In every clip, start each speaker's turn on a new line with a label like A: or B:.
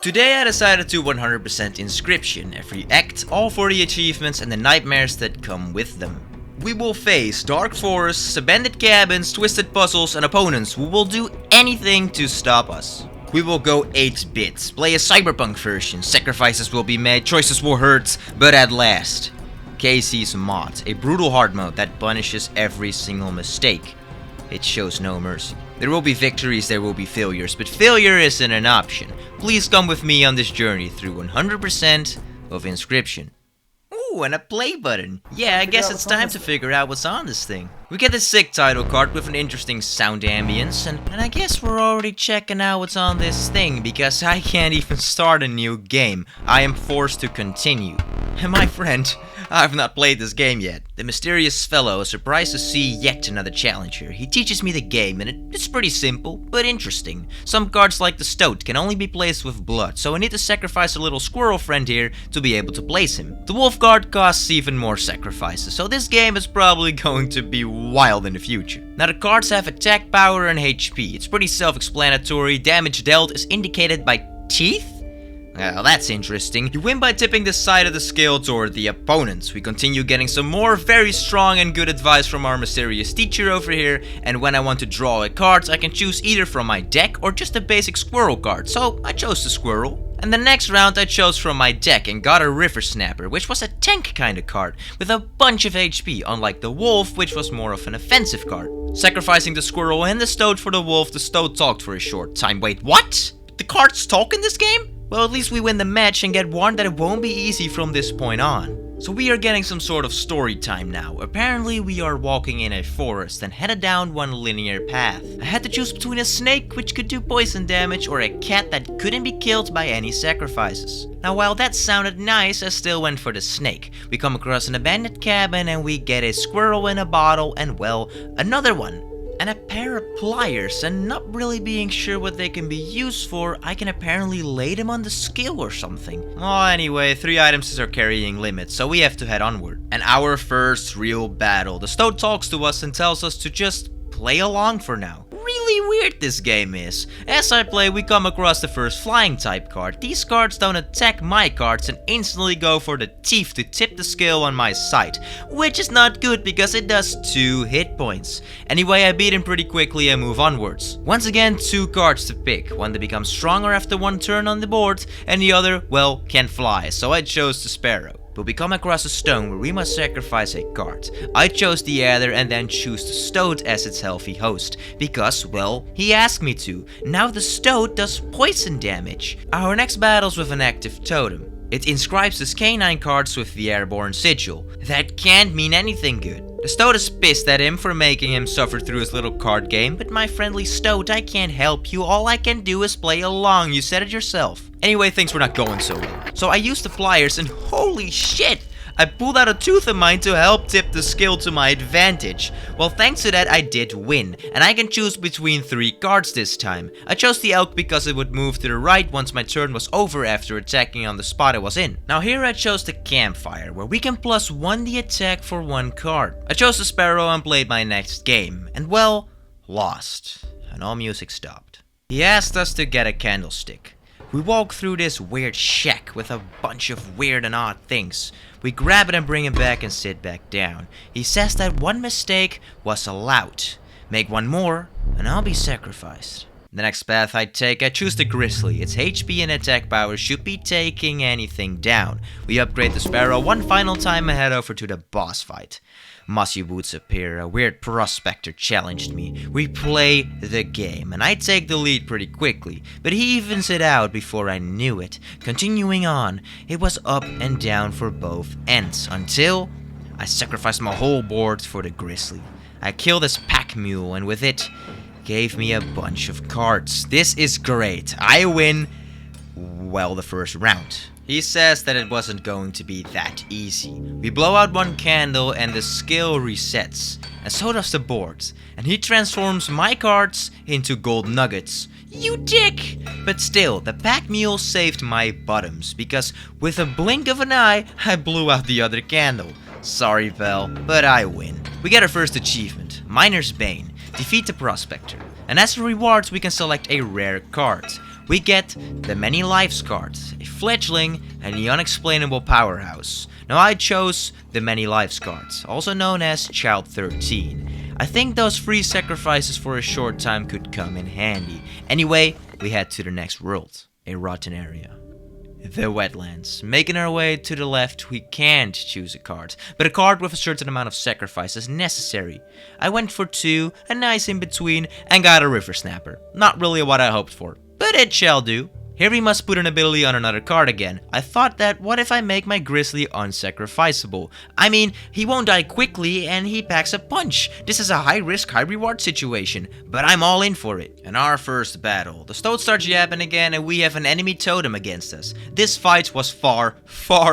A: Today I decided to 100% Inscryption every act, all 40 achievements and the nightmares that come with them. We will face dark forests, abandoned cabins, twisted puzzles and opponents who will do anything to stop us. We will go 8-bit, play a cyberpunk version, sacrifices will be made, choices will hurt, but at last. Kaycee's mod, a brutal hard mode that punishes every single mistake. It shows no mercy. There will be victories, there will be failures, but failure isn't an option. Please come with me on this journey through 100% of Inscryption. Ooh, and a play button. Yeah, I guess it's time to figure out what's on this thing. We get a sick title card with an interesting sound ambience, and I guess we're already checking out what's on this thing, because I can't even start a new game. I am forced to continue. And my friend, I've not played this game yet. The mysterious fellow is surprised to see yet another challenger. He teaches me the game, and it's pretty simple, but interesting. Some cards like the Stoat can only be placed with blood, so I need to sacrifice a little squirrel friend here to be able to place him. The wolf card costs even more sacrifices, so this game is probably going to be wild in the future. Now the cards have attack, power and HP. It's pretty self-explanatory. Damage dealt is indicated by teeth? Well, that's interesting. You win by tipping the side of the scale toward the opponent. We continue getting some more very strong and good advice from our mysterious teacher over here, and when I want to draw a card, I can choose either from my deck or just a basic squirrel card, so I chose the squirrel. And the next round I chose from my deck and got a River Snapper, which was a tank kind of card, with a bunch of HP, unlike the Wolf, which was more of an offensive card. Sacrificing the squirrel and the Stoat for the Wolf, the Stoat talked for a short time. Wait, what? The cards talk in this game? Well, at least we win the match and get warned that it won't be easy from this point on. So we are getting some sort of story time now. Apparently we are walking in a forest and headed down one linear path. I had to choose between a snake, which could do poison damage, or a cat that couldn't be killed by any sacrifices. Now while that sounded nice, I still went for the snake. We come across an abandoned cabin and we get a squirrel in a bottle and, well, another one. And a pair of pliers, and not really being sure what they can be used for, I can apparently lay them on the scale or something. Oh, anyway, 3 items are carrying limits, so we have to head onward. And our first real battle. The Stoat talks to us and tells us to just play along for now. Really weird this game is. As I play, we come across the first flying type card. These cards don't attack my cards and instantly go for the teeth to tip the scale on my side, which is not good because it does 2 hit points. Anyway, I beat him pretty quickly and move onwards. Once again, 2 cards to pick, one that becomes stronger after 1 turn on the board, and the other, well, can fly, so I chose the Sparrow. But we come across a stone where we must sacrifice a card. I chose the Adder and then choose the Stoat as its healthy host, because, well, he asked me to. Now the Stoat does poison damage. Our next battle's with an active totem. It inscribes his canine cards with the airborne sigil. That can't mean anything good. The Stoat is pissed at him for making him suffer through his little card game, but my friendly Stoat, I can't help you. All I can do is play along, you said it yourself. Anyway, things were not going so well. So I used the pliers and holy shit! I pulled out a tooth of mine to help tip the scale to my advantage. Well, thanks to that I did win, and I can choose between 3 cards this time. I chose the elk because it would move to the right once my turn was over after attacking on the spot I was in. Now here I chose the campfire, where we can +1 the attack for 1 card. I chose the sparrow and played my next game, and well, lost. And all music stopped. He asked us to get a candlestick. We walk through this weird shack with a bunch of weird and odd things. We grab it and bring it back and sit back down. He says that 1 mistake was allowed. Make 1 more and I'll be sacrificed. The next path I take, I choose the grizzly. Its HP and attack power should be taking anything down. We upgrade the sparrow 1 final time and head over to the boss fight. Mossy Woods appear, a weird prospector challenged me. We play the game, and I take the lead pretty quickly, but he evens it out before I knew it. Continuing on, it was up and down for both ends, until I sacrificed my whole board for the grizzly. I killed his pack mule, and with it, gave me a bunch of cards. This is great. I win, well, the first round. He says that it wasn't going to be that easy. We blow out 1 candle and the scale resets, and so does the board, and he transforms my cards into gold nuggets. You dick! But still, the pack mule saved my bottoms, because with a blink of an eye, I blew out the other candle. Sorry, pal, but I win. We get our first achievement, Miner's Bane. Defeat the prospector. And as a reward, we can select a rare card. we get the Many Lives card, a fledgling and the unexplainable powerhouse. Now I chose the Many Lives cards, also known as Child 13. I think those free sacrifices for a short time could come in handy. Anyway, we head to the next world, a rotten area. The wetlands. Making our way to the left, we can't choose a card, but a card with a certain amount of sacrifice is necessary. I went for 2, a nice in between, and got a river snapper. Not really what I hoped for, but it shall do. Here we must put an ability on another card again. I thought that what if I make my grizzly unsacrificeable? I mean, he won't die quickly and he packs a punch. This is a high risk, high reward situation, but I'm all in for it. In our first battle, the toad starts yapping again and we have an enemy totem against us. This fight was far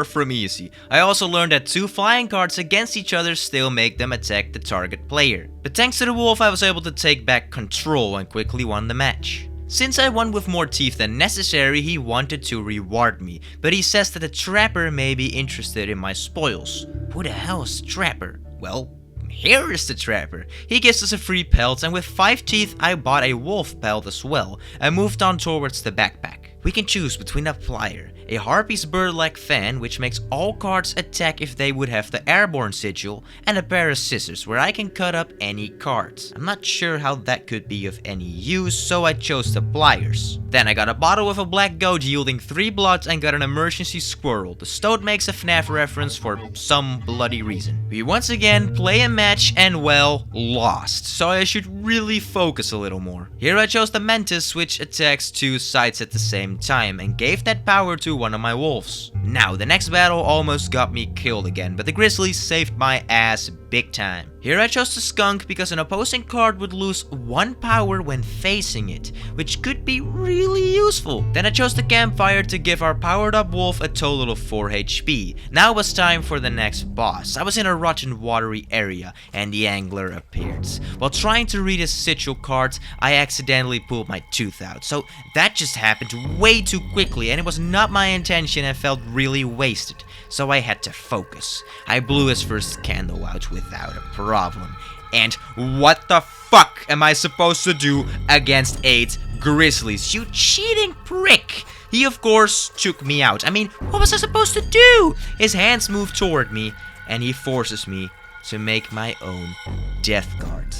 A: from easy. I also learned that 2 flying cards against each other still make them attack the target player. But thanks to the wolf, I was able to take back control and quickly won the match. Since I won with more teeth than necessary, he wanted to reward me, but he says that the trapper may be interested in my spoils. Who the hell is the trapper? Well, here is the trapper. He gives us a free pelt, and with 5 teeth I bought a wolf pelt as well, and moved on towards the backpack. We can choose between a plier, a harpy's bird-like fan, which makes all cards attack if they would have the airborne sigil, and a pair of scissors where I can cut up any cards. I'm not sure how that could be of any use, so I chose the pliers. Then I got a bottle with a black goat yielding 3 blood and got an emergency squirrel. The stoat makes a FNAF reference for some bloody reason. We once again play a match and, well, lost, so I should really focus a little more. Here I chose the mantis, which attacks 2 sides at the same time, and gave that power to one of my wolves. Now, the next battle almost got me killed again, but the grizzlies saved my ass big time. Here I chose the skunk because an opposing card would lose 1 power when facing it, which could be really useful. Then I chose the campfire to give our powered up wolf a total of 4 HP. Now it was time for the next boss. I was in a rotten watery area and the angler appeared. While trying to read his sigil cards, I accidentally pulled my tooth out, so that just happened way too quickly and it was not my intention and felt really wasted, so I had to focus. I blew his first candle out without a problem. And what the fuck am I supposed to do against 8 grizzlies? You cheating prick! He of course took me out. I mean, what was I supposed to do? His hands move toward me and he forces me to make my own death card.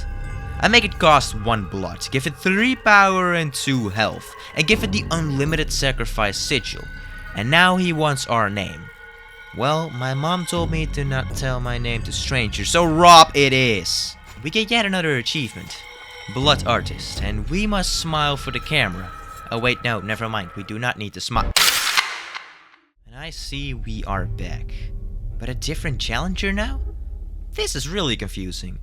A: I make it cost 1 blood, give it 3 power and 2 health, and give it the unlimited sacrifice sigil. And now he wants our name. Well, my mom told me to not tell my name to strangers, so Rob it is. We get yet another achievement. Blood Artist, and we must smile for the camera. Oh wait, no, never mind, we do not need to smile. And I see we are back. But a different challenger now? This is really confusing.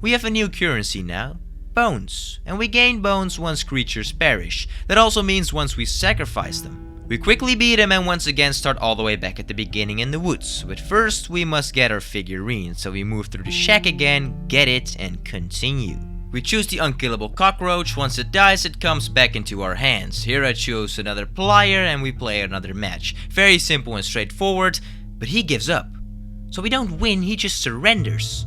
A: We have a new currency now. Bones. And we gain bones once creatures perish. That also means once we sacrifice them. We quickly beat him and once again start all the way back at the beginning in the woods. But first we must get our figurine, so we move through the shack again, get it, and continue. We choose the unkillable cockroach. Once it dies, it comes back into our hands. Here I chose another plier and we play another match. Very simple and straightforward, but he gives up. So we don't win, he just surrenders.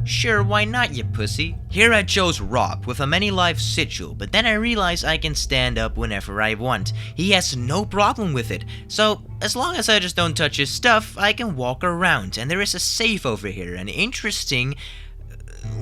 A: Sure, why not, you pussy? Here I chose Rob with a many life sigil, but then I realized I can stand up whenever I want. He has no problem with it, so as long as I just don't touch his stuff, I can walk around. And there is a safe over here, an interesting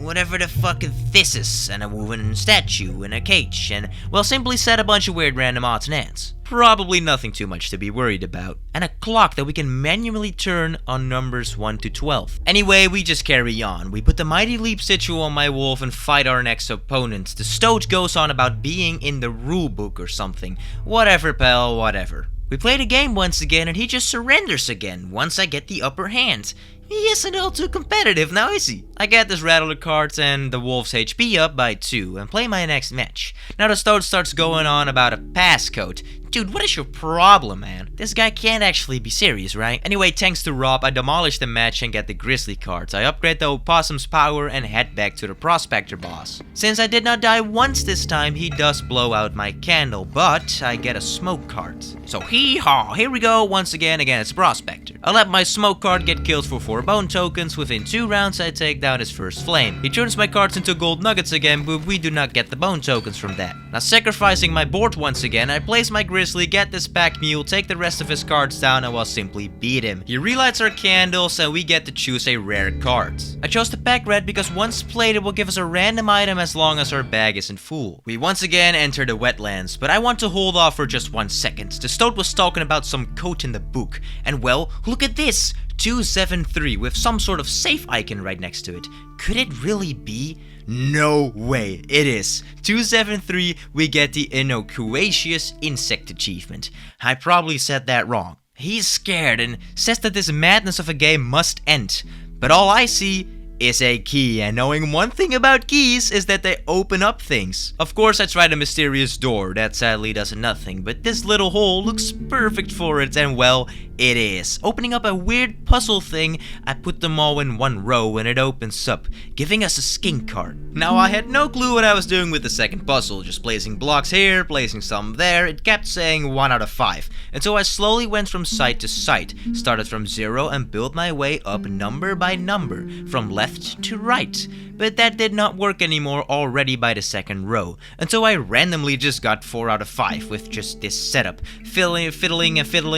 A: whatever the fuck this is, and a wooden statue in a cage, and, well, simply said, a bunch of weird random odds and ends. Probably nothing too much to be worried about. And a clock that we can manually turn on numbers 1 to 12. Anyway, we just carry on. We put the Mighty Leap sigil on my wolf and fight our next opponent. The stoat goes on about being in the rulebook or something. Whatever, pal, whatever. We play the game once again and he just surrenders again once I get the upper hand. He isn't all too competitive now, is he? I get this rattler card and the wolf's HP up by 2 and play my next match. Now the stoat starts going on about a passcode. Dude, what is your problem, man? This guy can't actually be serious, right? Anyway, thanks to Rob, I demolish the match and get the grizzly cards. I upgrade the opossum's power and head back to the prospector boss. Since I did not die once this time, he does blow out my candle, but I get a smoke card. So hee-haw, here we go once again against prospector. I let my smoke card get killed for 4 bone tokens. Within 2 rounds I take down his first flame. He turns my cards into gold nuggets again, but we do not get the bone tokens from that. Now sacrificing my board once again, I place my grizzly, get this pack mule, take the rest of his cards down, and will simply beat him. He relights our candles and we get to choose a rare card. I chose the pack rat because once played it will give us a random item as long as our bag isn't full. We once again enter the wetlands, but I want to hold off for just 1 second. The Stoat was talking about some code in the book, and well, look at this! 273 with some sort of safe icon right next to it. Could it really be? No way, it is. 273, we get the innocuous insect achievement. I probably said that wrong. He's scared and says that this madness of a game must end. But all I see is a key, and knowing one thing about keys is that they open up things. Of course I tried a mysterious door that sadly does nothing, but this little hole looks perfect for it, and well, it is. Opening up a weird puzzle thing, I put them all in one row and it opens up, giving us a skink card. Now I had no clue what I was doing with the second puzzle, just placing blocks here, placing some there. It kept saying 1 out of 5, and so I slowly went from site to site, started from 0 and built my way up number by number, from left to right. But that did not work anymore already by the second row, and so I randomly just got 4 out of 5 with just this setup. Fiddling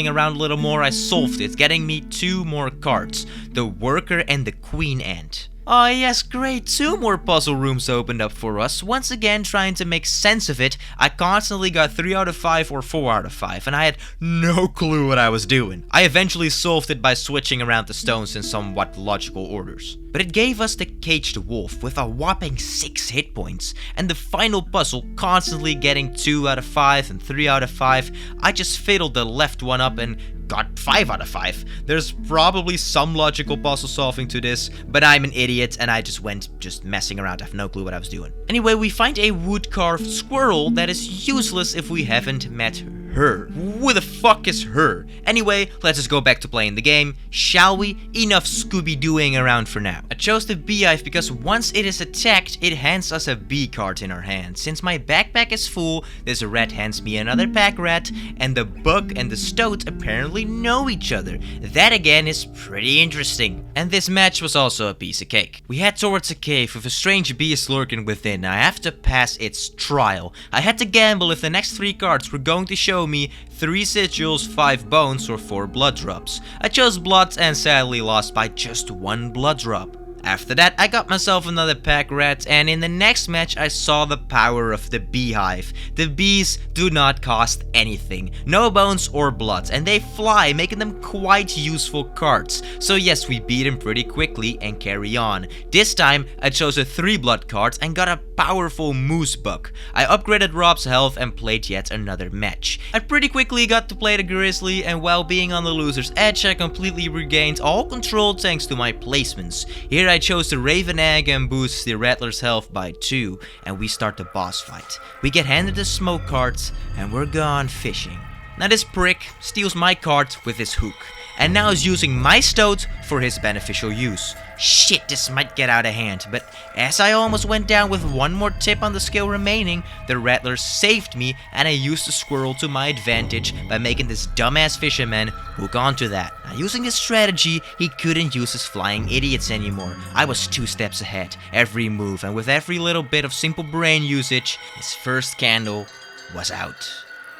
A: around a little more, I solved it, getting me 2 more cards, the worker and the queen ant. Oh yes, great, 2 more puzzle rooms opened up for us. Once again, trying to make sense of it, I constantly got 3 out of 5 or 4 out of 5, and I had no clue what I was doing. I eventually solved it by switching around the stones in somewhat logical orders. But it gave us the caged wolf with a whopping 6 hit points, and the final puzzle constantly getting 2 out of 5 and 3 out of 5. I just fiddled the left one up and got 5 out of 5. There's probably some logical puzzle solving to this, but I'm an idiot and I just went messing around. I have no clue what I was doing. Anyway, we find a wood carved squirrel that is useless if we haven't met her. Who the fuck is her? Anyway, let's just go back to playing the game, shall we? Enough Scooby-Dooing around for now. I chose the beehive because once it is attacked, it hands us a bee card in our hand. Since my backpack is full, this rat hands me another pack rat, and the bug and the stoat apparently know each other. That again is pretty interesting. And this match was also a piece of cake. We head towards a cave with a strange beast lurking within. I have to pass its trial. I had to gamble if the next 3 cards were going to show me 3 sigils, 5 bones, or 4 blood drops. I chose blood and sadly lost by just 1 blood drop. After that, I got myself another pack rat, and in the next match I saw the power of the beehive. The bees do not cost anything, no bones or blood, and they fly, making them quite useful cards. So yes, we beat them pretty quickly and carry on. This time I chose a 3 blood card and got a powerful moose buck. I upgraded Rob's health and played yet another match. I pretty quickly got to play the grizzly, and while being on the loser's edge I completely regained all control thanks to my placements. Here I chose the Raven Egg and boost the Rattler's health by 2, and we start the boss fight. We get handed the smoke cards and we're gone fishing. Now this prick steals my card with his hook, and now is using my stoat for his beneficial use. Shit, this might get out of hand, but as I almost went down with 1 more tip on the scale remaining, the Rattler saved me and I used the squirrel to my advantage by making this dumbass fisherman hook onto that. Now using this strategy, he couldn't use his flying idiots anymore. I was 2 steps ahead, every move, and with every little bit of simple brain usage, his first candle was out.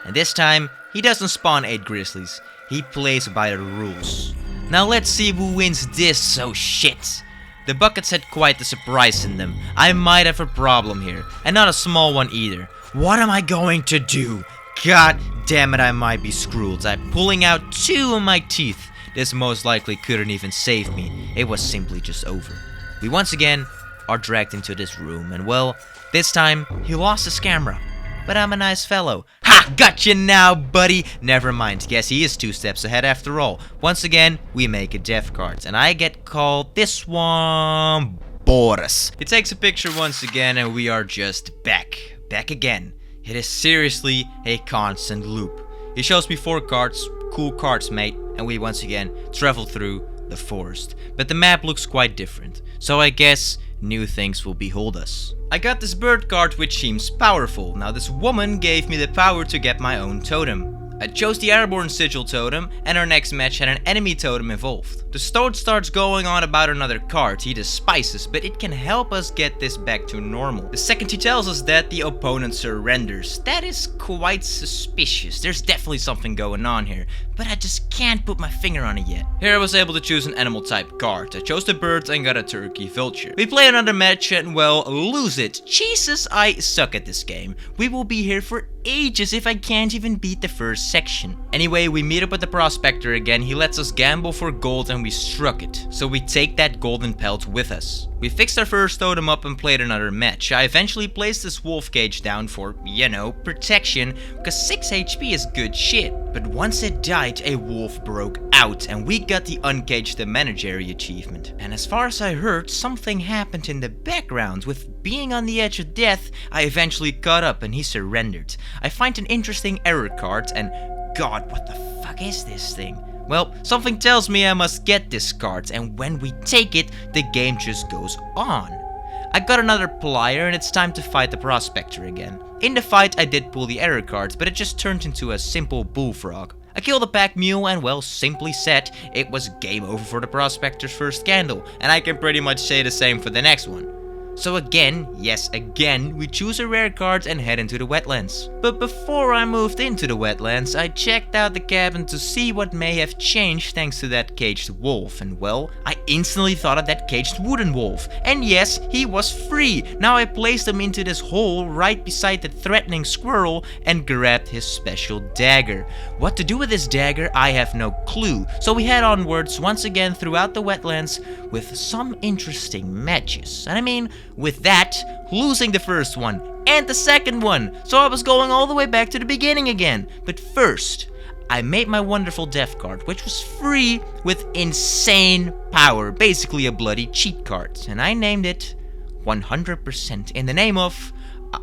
A: And this time, he doesn't spawn 8 grizzlies. He plays by the rules. Now let's see who wins this, oh shit. The buckets had quite the surprise in them. I might have a problem here, and not a small one either. What am I going to do? God damn it, I might be screwed. I'm pulling out 2 of my teeth. This most likely couldn't even save me. It was simply just over. We once again are dragged into this room, and well, this time he lost his camera. But I'm a nice fellow. Ha! Gotcha now, buddy! Never mind, guess he is 2 steps ahead after all. Once again, we make a death card, and I get called this one, Boris. He takes a picture once again, and we are just back. Back again. It is seriously a constant loop. He shows me 4 cards, cool cards, mate, and we once again travel through the forest. But the map looks quite different, so I guess new things will behold us. I got this bird card which seems powerful. Now this woman gave me the power to get my own totem. I chose the airborne sigil totem, and our next match had an enemy totem involved. The Stoat starts going on about another card he despises, but it can help us get this back to normal. The second he tells us that, the opponent surrenders. That is quite suspicious. There's definitely something going on here, but I just can't put my finger on it yet. Here I was able to choose an animal type card. I chose the bird and got a turkey vulture. We play another match and, well, lose it. Jesus, I suck at this game. We will be here for ages if I can't even beat the first section. Anyway, we meet up with the prospector again. He lets us gamble for gold and we struck it. So we take that golden pelt with us. We fixed our first totem up and played another match. I eventually placed this wolf cage down for, you know, protection, because 6 HP is good shit. But once it died, a wolf broke out and we got the Uncaged the Menagerie achievement. And as far as I heard, something happened in the background. With being on the edge of death, I eventually caught up and he surrendered. I find an interesting error card and God, what the fuck is this thing? Well, something tells me I must get this card, and when we take it, the game just goes on. I got another plier and it's time to fight the prospector again. In the fight I did pull the error cards, but it just turned into a simple bullfrog. I killed a pack mule and, well, simply said, it was game over for the prospector's first candle, and I can pretty much say the same for the next one. So again, yes again, we choose a rare card and head into the wetlands. But before I moved into the wetlands, I checked out the cabin to see what may have changed thanks to that caged wolf. And well, I instantly thought of that caged wooden wolf. And yes, he was free. Now I placed him into this hole right beside the threatening squirrel and grabbed his special dagger. What to do with this dagger, I have no clue. So we head onwards once again throughout the wetlands with some interesting matches. And I mean, with that, losing the first one and the second one, so I was going all the way back to the beginning again. But first, I made my wonderful death card, which was free with insane power, basically a bloody cheat card, and I named it 100% in the name of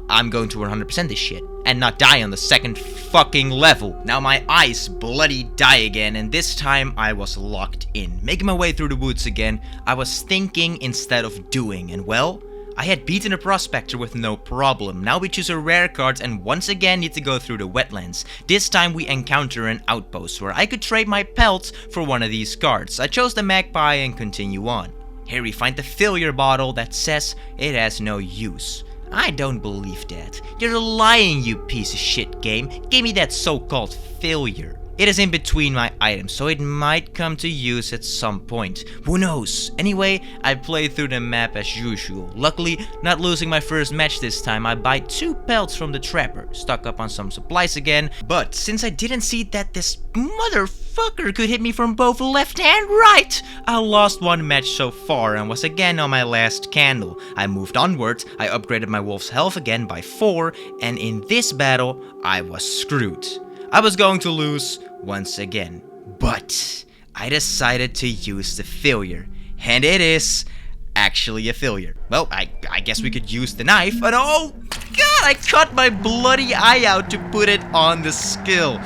A: I'm going to 100% this shit and not die on the second fucking level. Now my eyes bloody die again, and this time I was locked in. Making my way through the woods again, I was thinking instead of doing, and well, I had beaten a prospector with no problem. Now we choose a rare card and once again need to go through the wetlands. This time we encounter an outpost where I could trade my pelt for one of these cards. I chose the magpie and continue on. Here we find the failure bottle that says it has no use. I don't believe that. You're lying, you piece of shit game. Give me that so-called failure. It is in between my items, so it might come to use at some point. Who knows? Anyway, I played through the map as usual. Luckily, not losing my first match this time, I buy 2 pelts from the trapper, stock up on some supplies again. But since I didn't see that this motherfucker could hit me from both left and right, I lost one match so far and was again on my last candle. I moved onward, I upgraded my wolf's health again by 4, and in this battle, I was screwed. I was going to lose once again, but I decided to use the failure, and it is actually a failure. Well, I guess we could use the knife, and oh god, I cut my bloody eye out to put it on the skill.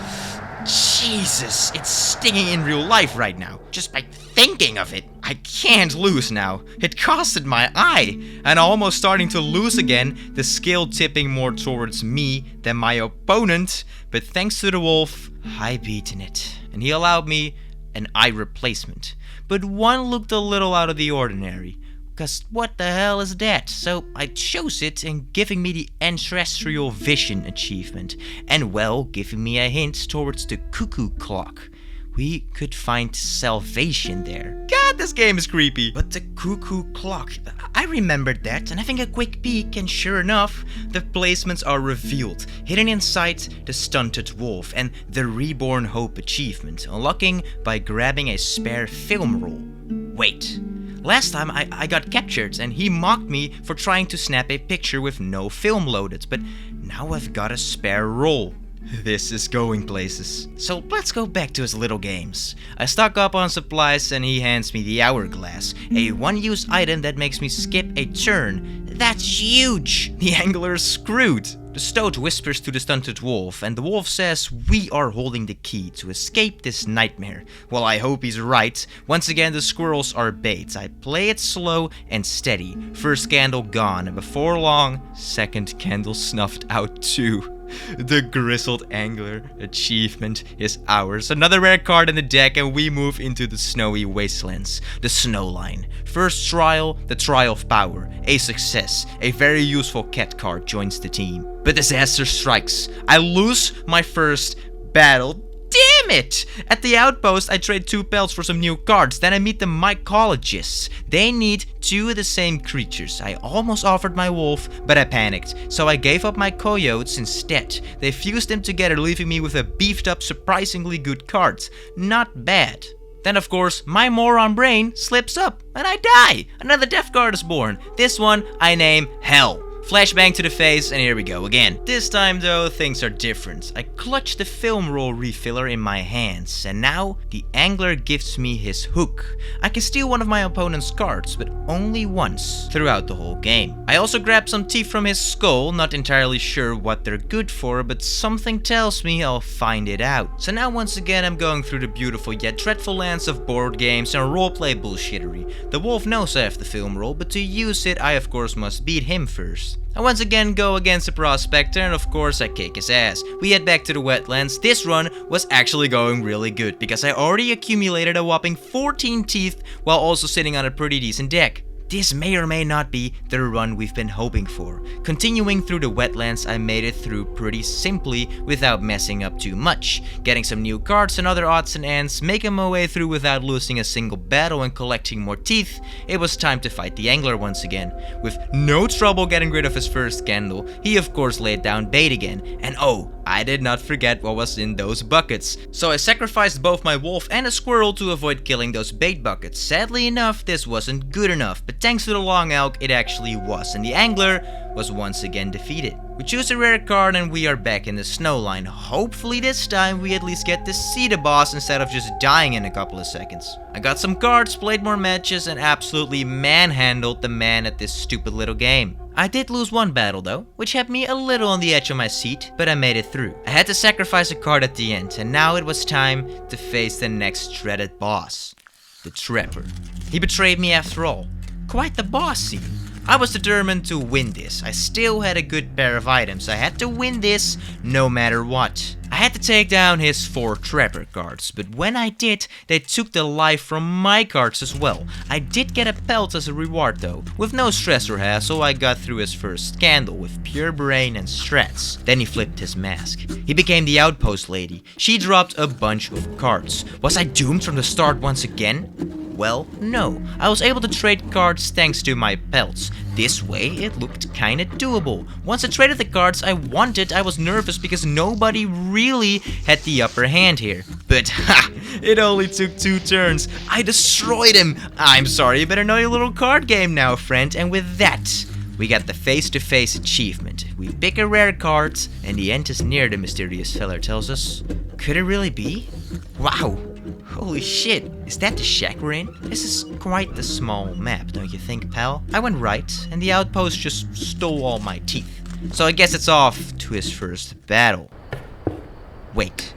A: Jesus, it's stinging in real life right now, just by thinking of it. I can't lose now. It costed my eye, and I'm almost starting to lose again, the scale tipping more towards me than my opponent. But thanks to the wolf, I beaten it, and he allowed me an eye replacement. But one looked a little out of the ordinary. Cause what the hell is that? So I chose it and giving me the ancestral vision achievement. And well, giving me a hint towards the cuckoo clock. We could find salvation there. God, this game is creepy. But the cuckoo clock, I remembered that, and having a quick peek, and sure enough, the placements are revealed. Hidden inside the stunted wolf and the reborn hope achievement, unlocking by grabbing a spare film roll. Wait. Last time I got captured and he mocked me for trying to snap a picture with no film loaded, but now I've got a spare roll. This is going places. So let's go back to his little games. I stock up on supplies and he hands me the hourglass, a one-use item that makes me skip a turn. That's huge! The angler is screwed. The stoat whispers to the stunted wolf, and the wolf says we are holding the key to escape this nightmare. Well, I hope he's right. Once again, the squirrels are bait. I play it slow and steady. First candle gone, and before long, second candle snuffed out too. The Grizzled Angler achievement is ours. Another rare card in the deck, and we move into the snowy wastelands. The snow line. First trial, the Trial of Power. A success. A very useful cat card joins the team. But disaster strikes. I lose my first battle. Damn it! At the outpost, I trade 2 pelts for some new cards. Then I meet the mycologists. They need 2 of the same creatures. I almost offered my wolf, but I panicked. So I gave up my coyotes instead. They fused them together, leaving me with a beefed up, surprisingly good card. Not bad. Then of course, my moron brain slips up, and I die! Another death card is born. This one I name Hell. Flashbang to the face, and here we go again. This time though, things are different. I clutch the film roll refiller in my hands, and now the angler gives me his hook. I can steal one of my opponent's cards, but only once throughout the whole game. I also grab some teeth from his skull, not entirely sure what they're good for, but something tells me I'll find it out. So now once again I'm going through the beautiful yet dreadful lands of board games and roleplay bullshittery. The wolf knows I have the film roll, but to use it I of course must beat him first. I once again go against the prospector, and of course I kick his ass. We head back to the wetlands. This run was actually going really good because I already accumulated a whopping 14 teeth while also sitting on a pretty decent deck. This may or may not be the run we've been hoping for. Continuing through the wetlands, I made it through pretty simply without messing up too much. Getting some new cards and other odds and ends, making my way through without losing a single battle and collecting more teeth, it was time to fight the angler once again. With no trouble getting rid of his first candle, he of course laid down bait again. And oh, I did not forget what was in those buckets. So I sacrificed both my wolf and a squirrel to avoid killing those bait buckets. Sadly enough, this wasn't good enough, but thanks to the long elk, it actually was, and the angler was once again defeated. We choose a rare card and we are back in the snow line. Hopefully this time we at least get to see the boss instead of just dying in a couple of seconds. I got some cards, played more matches, and absolutely manhandled the man at this stupid little game. I did lose one battle though, which had me a little on the edge of my seat, but I made it through. I had to sacrifice a card at the end, and now it was time to face the next dreaded boss. The Trapper. He betrayed me after all. Quite the boss scene. I was determined to win this. I still had a good pair of items. I had to win this no matter what. I had to take down his 4 Trapper cards, but when I did, they took the life from my cards as well. I did get a pelt as a reward though. With no stress or hassle, I got through his first candle with pure brain and strats. Then he flipped his mask. He became the outpost lady. She dropped a bunch of cards. Was I doomed from the start once again? Well, no. I was able to trade cards thanks to my pelts. This way, it looked kinda doable. Once I traded the cards I wanted, I was nervous because nobody really had the upper hand here. But ha! It only took 2 turns. I destroyed him! I'm sorry, you better know your little card game now, friend. And with that, we got the face-to-face achievement. We pick a rare card, and the end is near, the mysterious feller tells us. Could it really be? Wow! Holy shit, is that the shack we're in? This is quite the small map, don't you think, pal? I went right, and the outpost just stole all my teeth. So I guess it's off to his first battle. Wait,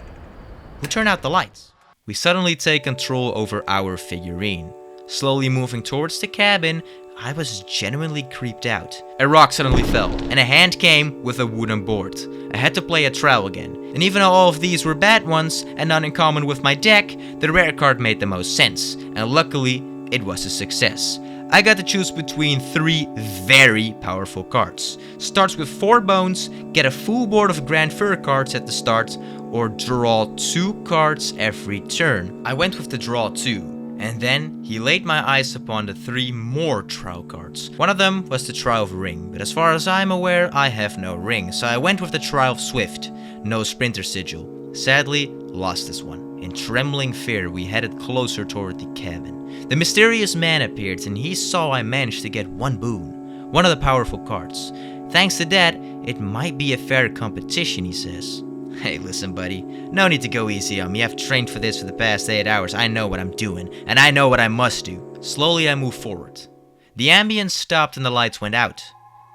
A: who turned out the lights? We suddenly take control over our figurine. Slowly moving towards the cabin, I was genuinely creeped out. A rock suddenly fell, and a hand came with a wooden board. I had to play a trial again, and even though all of these were bad ones and none in common with my deck, the rare card made the most sense, and luckily, it was a success. I got to choose between 3 very powerful cards. Starts with 4 bones, get a full board of Grand Fur cards at the start, or draw 2 cards every turn. I went with the draw 2. And then he laid my eyes upon the 3 more trial cards. One of them was the Trial of Ring, but as far as I'm aware, I have no ring, so I went with the Trial of Swift. No Sprinter Sigil. Sadly, lost this one. In trembling fear, we headed closer toward the cabin. The mysterious man appeared, and he saw I managed to get 1 boon. One of the powerful cards. Thanks to that, it might be a fair competition, he says. Hey, listen, buddy. No need to go easy on me. I've trained for this for the past 8 hours. I know what I'm doing, and I know what I must do. Slowly, I moved forward. The ambience stopped and the lights went out.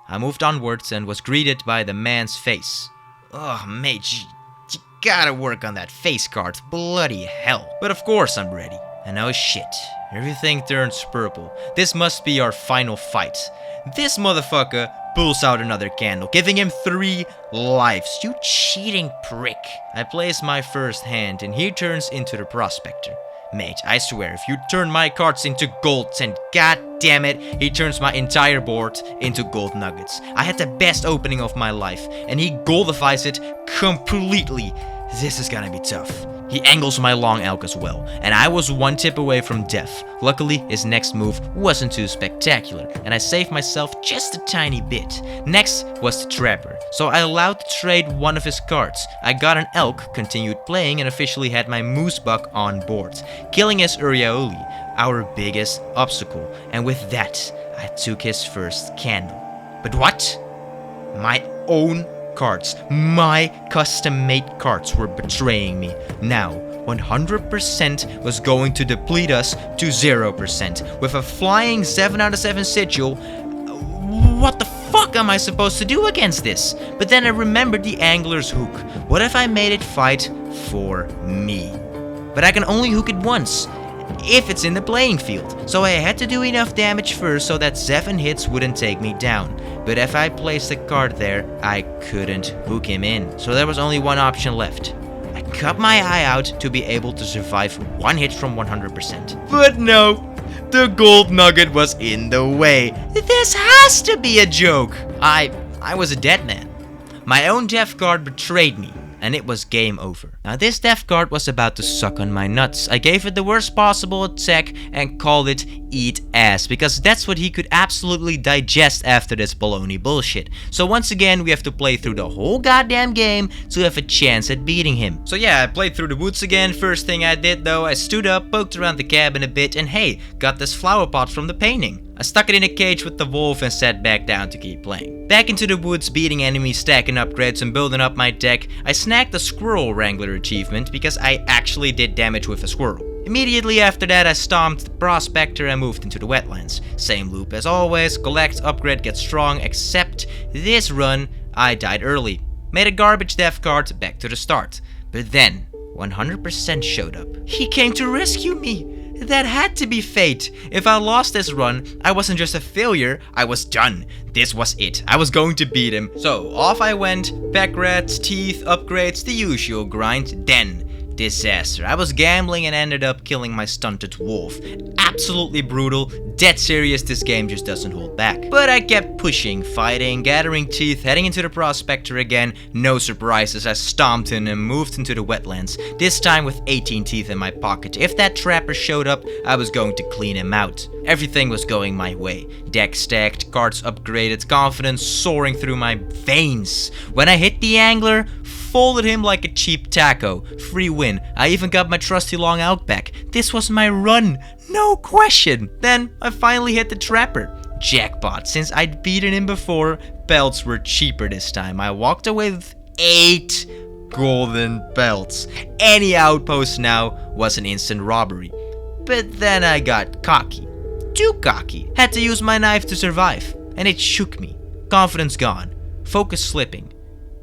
A: I moved onwards and was greeted by the man's face. Oh, mate, you gotta work on that face card. Bloody hell. But of course I'm ready. And oh shit, everything turns purple. This must be our final fight. This motherfucker pulls out another candle, giving him 3 lives. You cheating prick. I place my first hand and he turns into the prospector. Mate, I swear, if you turn my cards into golds, and god damn it, he turns my entire board into gold nuggets. I had the best opening of my life, and he goldifies it completely. This is gonna be tough. He angles my long elk as well, and I was 1 tip away from death. Luckily, his next move wasn't too spectacular, and I saved myself just a tiny bit. Next was the trapper, so I allowed to trade 1 of his cards. I got an elk, continued playing, and officially had my moose buck on board, killing his Uriaoli, our biggest obstacle, and with that, I took his first candle. But what? My own cards, my custom-made cards were betraying me. Now, 100% was going to deplete us to 0%. With a flying 7 out of 7 sigil, what the fuck am I supposed to do against this? But then I remembered the angler's hook. What if I made it fight for me? But I can only hook it once, if it's in the playing field. So I had to do enough damage first so that 7 hits wouldn't take me down. But if I placed a card there, I couldn't hook him in. So there was only one option left. I cut my eye out to be able to survive 1 hit from 100%. But no, the gold nugget was in the way. This has to be a joke. I was a dead man. My own death card betrayed me, and it was game over. Now this death card was about to suck on my nuts. I gave it the worst possible attack and called it eat ass, because that's what he could absolutely digest after this baloney bullshit. So once again, we have to play through the whole goddamn game to have a chance at beating him. So yeah, I played through the woods again. First thing I did though, I stood up, poked around the cabin a bit, and hey, got this flower pot from the painting. I stuck it in a cage with the wolf and sat back down to keep playing. Back into the woods, beating enemies, stacking upgrades, and building up my deck. I snagged the Squirrel Wrangler achievement because I actually did damage with a squirrel. Immediately after that, I stomped the Prospector and moved into the wetlands. Same loop as always, collect, upgrade, get strong, except this run, I died early. Made a garbage death card, back to the start. But then, 100% showed up. He came to rescue me! That had to be fate. If I lost this run, I wasn't just a failure, I was done. This was it. I was going to beat him. So off I went, pack rats, teeth, upgrades, the usual grind. Then, disaster. I was gambling and ended up killing my stunted wolf. Absolutely brutal, dead serious, this game just doesn't hold back. But I kept pushing, fighting, gathering teeth, heading into the Prospector again. No surprises, I stomped in and moved into the wetlands, this time with 18 teeth in my pocket. If that trapper showed up, I was going to clean him out. Everything was going my way. Deck stacked, cards upgraded, confidence soaring through my veins. When I hit the angler, folded him like a cheap taco. Free win. I even got my trusty long elk back. This was my run. No question. Then I finally hit the trapper. Jackpot. Since I'd beaten him before, belts were cheaper this time. I walked away with 8 golden belts. Any outpost now was an instant robbery. But then I got cocky. Too cocky. Had to use my knife to survive. And it shook me. Confidence gone. Focus slipping.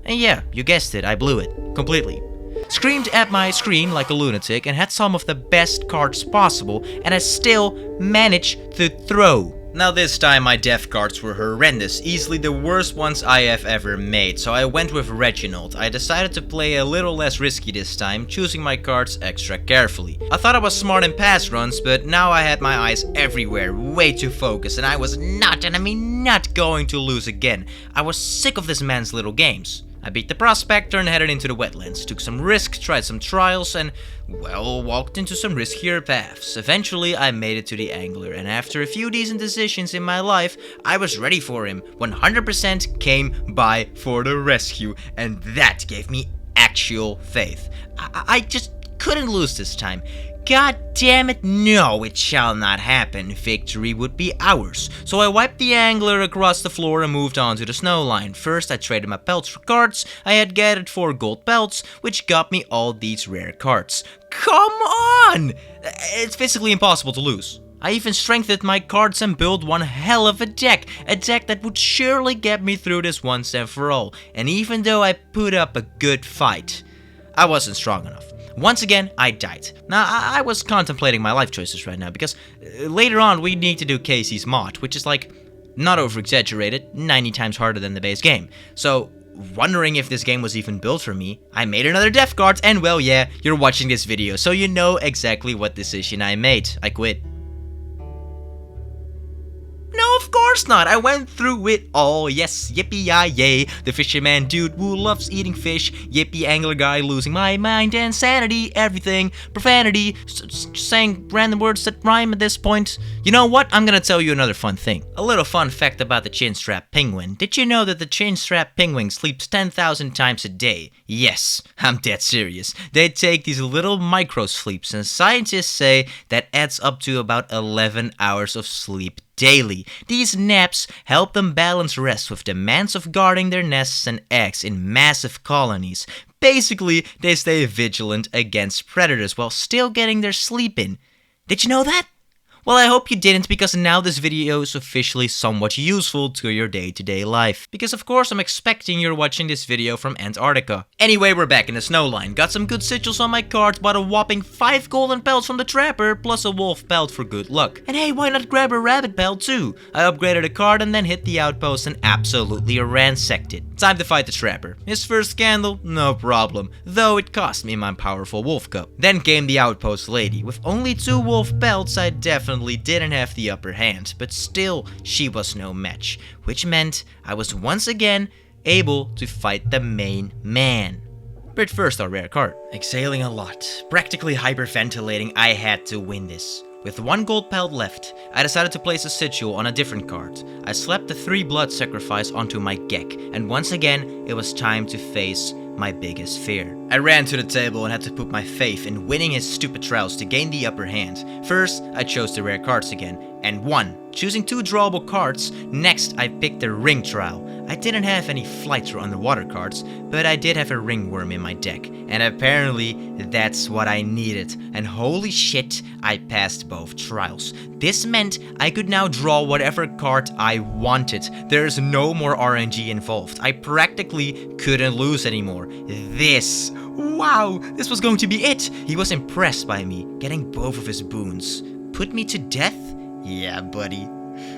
A: And yeah, you guessed it, I blew it. Completely. Screamed at my screen like a lunatic and had some of the best cards possible, and I still managed to throw. Now this time my death cards were horrendous, easily the worst ones I have ever made, so I went with Reginald. I decided to play a little less risky this time, choosing my cards extra carefully. I thought I was smart in past runs, but now I had my eyes everywhere, way too focused, and I was not, and I mean not going to lose again. I was sick of this man's little games. I beat the Prospector and headed into the wetlands, took some risks, tried some trials, and, well, walked into some riskier paths. Eventually, I made it to the angler, and after a few decent decisions in my life, I was ready for him. 100% came by for the rescue, and that gave me actual faith. I just couldn't lose this time. God damn it, no, it shall not happen. Victory would be ours. So I wiped the angler across the floor and moved on to the snow line. First, I traded my pelts for cards. I had gathered 4 gold pelts, which got me all these rare cards. Come on! It's physically impossible to lose. I even strengthened my cards and built one hell of a deck that would surely get me through this once and for all. And even though I put up a good fight, I wasn't strong enough. Once again, I died. Now, I was contemplating my life choices right now, because later on we need to do Kaycee's mod, which is like not over-exaggerated, 90 times harder than the base game. So, wondering if this game was even built for me, I made another death card, and well, yeah, you're watching this video, so you know exactly what decision I made. I quit. No, of course not. I went through it all. Yes, yippee-yi-yay. The fisherman dude who loves eating fish. Yippee angler guy losing my mind and sanity. Everything. Profanity. Saying random words that rhyme at this point. You know what? I'm gonna tell you another fun thing. A little fun fact about the chinstrap penguin. Did you know that the chinstrap penguin sleeps 10,000 times a day? Yes, I'm dead serious. They take these little micro sleeps, and scientists say that adds up to about 11 hours of sleep daily. These naps help them balance rest with demands of guarding their nests and eggs in massive colonies. Basically, they stay vigilant against predators while still getting their sleep in. Did you know that? Well, I hope you didn't, because now this video is officially somewhat useful to your day-to-day life. Because of course I'm expecting you're watching this video from Antarctica. Anyway, we're back in the snow line. Got some good sigils on my cards, bought a whopping 5 golden pelts from the trapper, plus a wolf pelt for good luck. And hey, why not grab a rabbit pelt too? I upgraded a card and then hit the outpost and absolutely ransacked it. Time to fight the trapper. His first scandal? No problem. Though it cost me my powerful wolf cup. Then came the outpost lady. With only 2 wolf pelts, I definitely didn't have the upper hand, but still, she was no match, which meant I was once again able to fight the main man. But first, our rare card. Exhaling a lot, practically hyperventilating, I had to win this. With 1 gold pelt left, I decided to place a sigil on a different card. I slapped the 3 blood sacrifice onto my Gek, and once again, it was time to face my biggest fear. I ran to the table and had to put my faith in winning his stupid trials to gain the upper hand. First, I chose the rare cards again, and won, choosing 2 drawable cards. Next, I picked the ring trial. I didn't have any flight or underwater cards, but I did have a ringworm in my deck, and apparently that's what I needed. And holy shit, I passed both trials. This meant I could now draw whatever card I wanted. There's no more RNG involved. I practically couldn't lose anymore. Wow, this was going to be it. He was impressed by me, getting both of his boons. Put me to death? Yeah, buddy.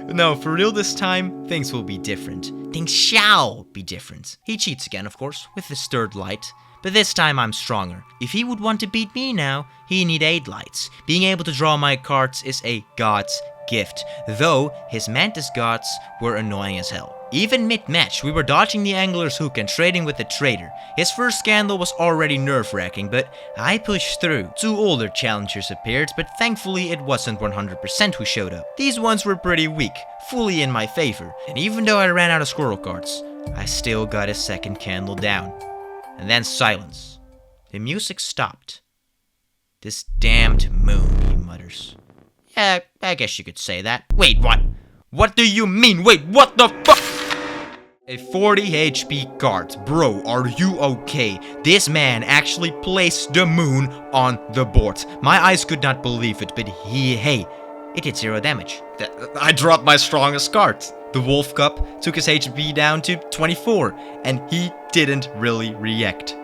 A: No, for real this time, things will be different. Things shall be different. He cheats again, of course, with his 3rd light. But this time I'm stronger. If he would want to beat me now, he need 8 lights. Being able to draw my cards is a god's gift, though his mantis gods were annoying as hell. Even mid-match, we were dodging the angler's hook and trading with the trader. His first scandal was already nerve-wracking, but I pushed through. 2 older challengers appeared, but thankfully it wasn't 100% who showed up. These ones were pretty weak, fully in my favor, and even though I ran out of squirrel cards, I still got his 2nd candle down. And then silence. The music stopped. This damned moon, he mutters. Yeah, I guess you could say that. Wait, what? What do you mean? Wait, what the fuck? A 40 HP card. Bro, are you okay? This man actually placed the moon on the board. My eyes could not believe it, but hey, it did 0 damage. I dropped my strongest card. The wolf cup took his HP down to 24, and he didn't really react.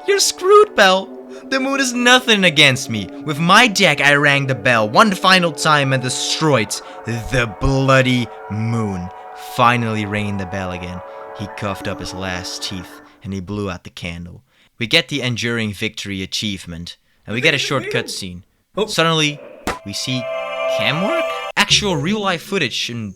A: You're screwed, pal. The moon is nothing against me. With my deck, I rang the bell 1 final time and destroyed the bloody moon. Finally ringing the bell again, he coughed up his last teeth and he blew out the candle. We get the enduring victory achievement, and we get a short cutscene. Suddenly, we see cam work? Actual real-life footage, and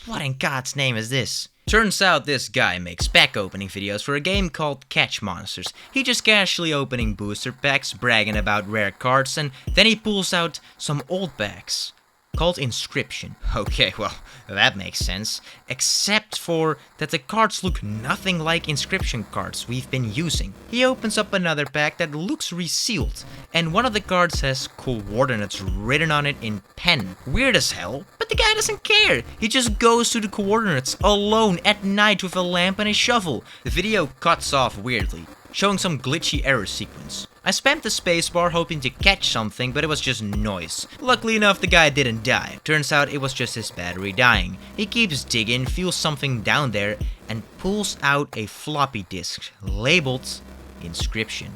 A: what in God's name is this? Turns out this guy makes pack opening videos for a game called Catch Monsters. He just casually opening booster packs, bragging about rare cards, and then he pulls out some old packs called Inscryption. Okay, well, that makes sense. Except for that the cards look nothing like Inscryption cards we've been using. He opens up another pack that looks resealed, and one of the cards has coordinates written on it in pen. Weird as hell, but the guy doesn't care. He just goes to the coordinates alone at night with a lamp and a shovel. The video cuts off weirdly, showing some glitchy error sequence. I spammed the spacebar hoping to catch something, but it was just noise. Luckily enough, the guy didn't die. Turns out it was just his battery dying. He keeps digging, feels something down there, and pulls out a floppy disk labeled Inscryption.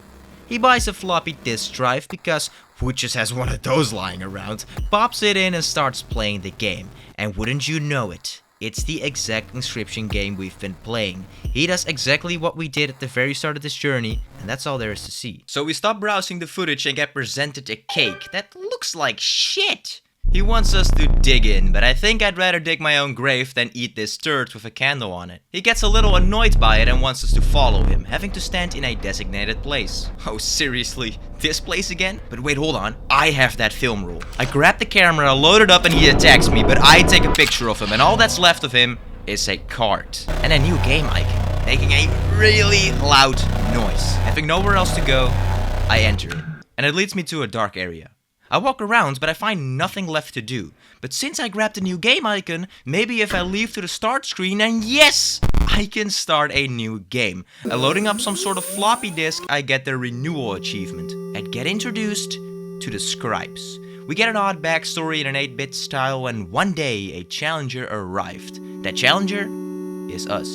A: He buys a floppy disk drive because who just has one of those lying around, pops it in and starts playing the game. And wouldn't you know it, It's the exact Inscryption game we've been playing. He does exactly what we did at the very start of this journey, and that's all there is to see. So we stop browsing the footage and get presented a cake that looks like shit. He wants us to dig in, but I think I'd rather dig my own grave than eat this turd with a candle on it. He gets a little annoyed by it and wants us to follow him, having to stand in a designated place. Oh, seriously? This place again? But wait, hold on. I have that film roll. I grab the camera, load it up, and he attacks me, but I take a picture of him, and all that's left of him is a cart. And a new game icon, making a really loud noise. Having nowhere else to go, I enter it. And it leads me to a dark area. I walk around, but I find nothing left to do. But since I grabbed a new game icon, maybe if I leave to the start screen, and yes, I can start a new game. Loading up some sort of floppy disk, I get the renewal achievement and get introduced to the scribes. We get an odd backstory in an 8-bit style, and one day a challenger arrived. That challenger is us.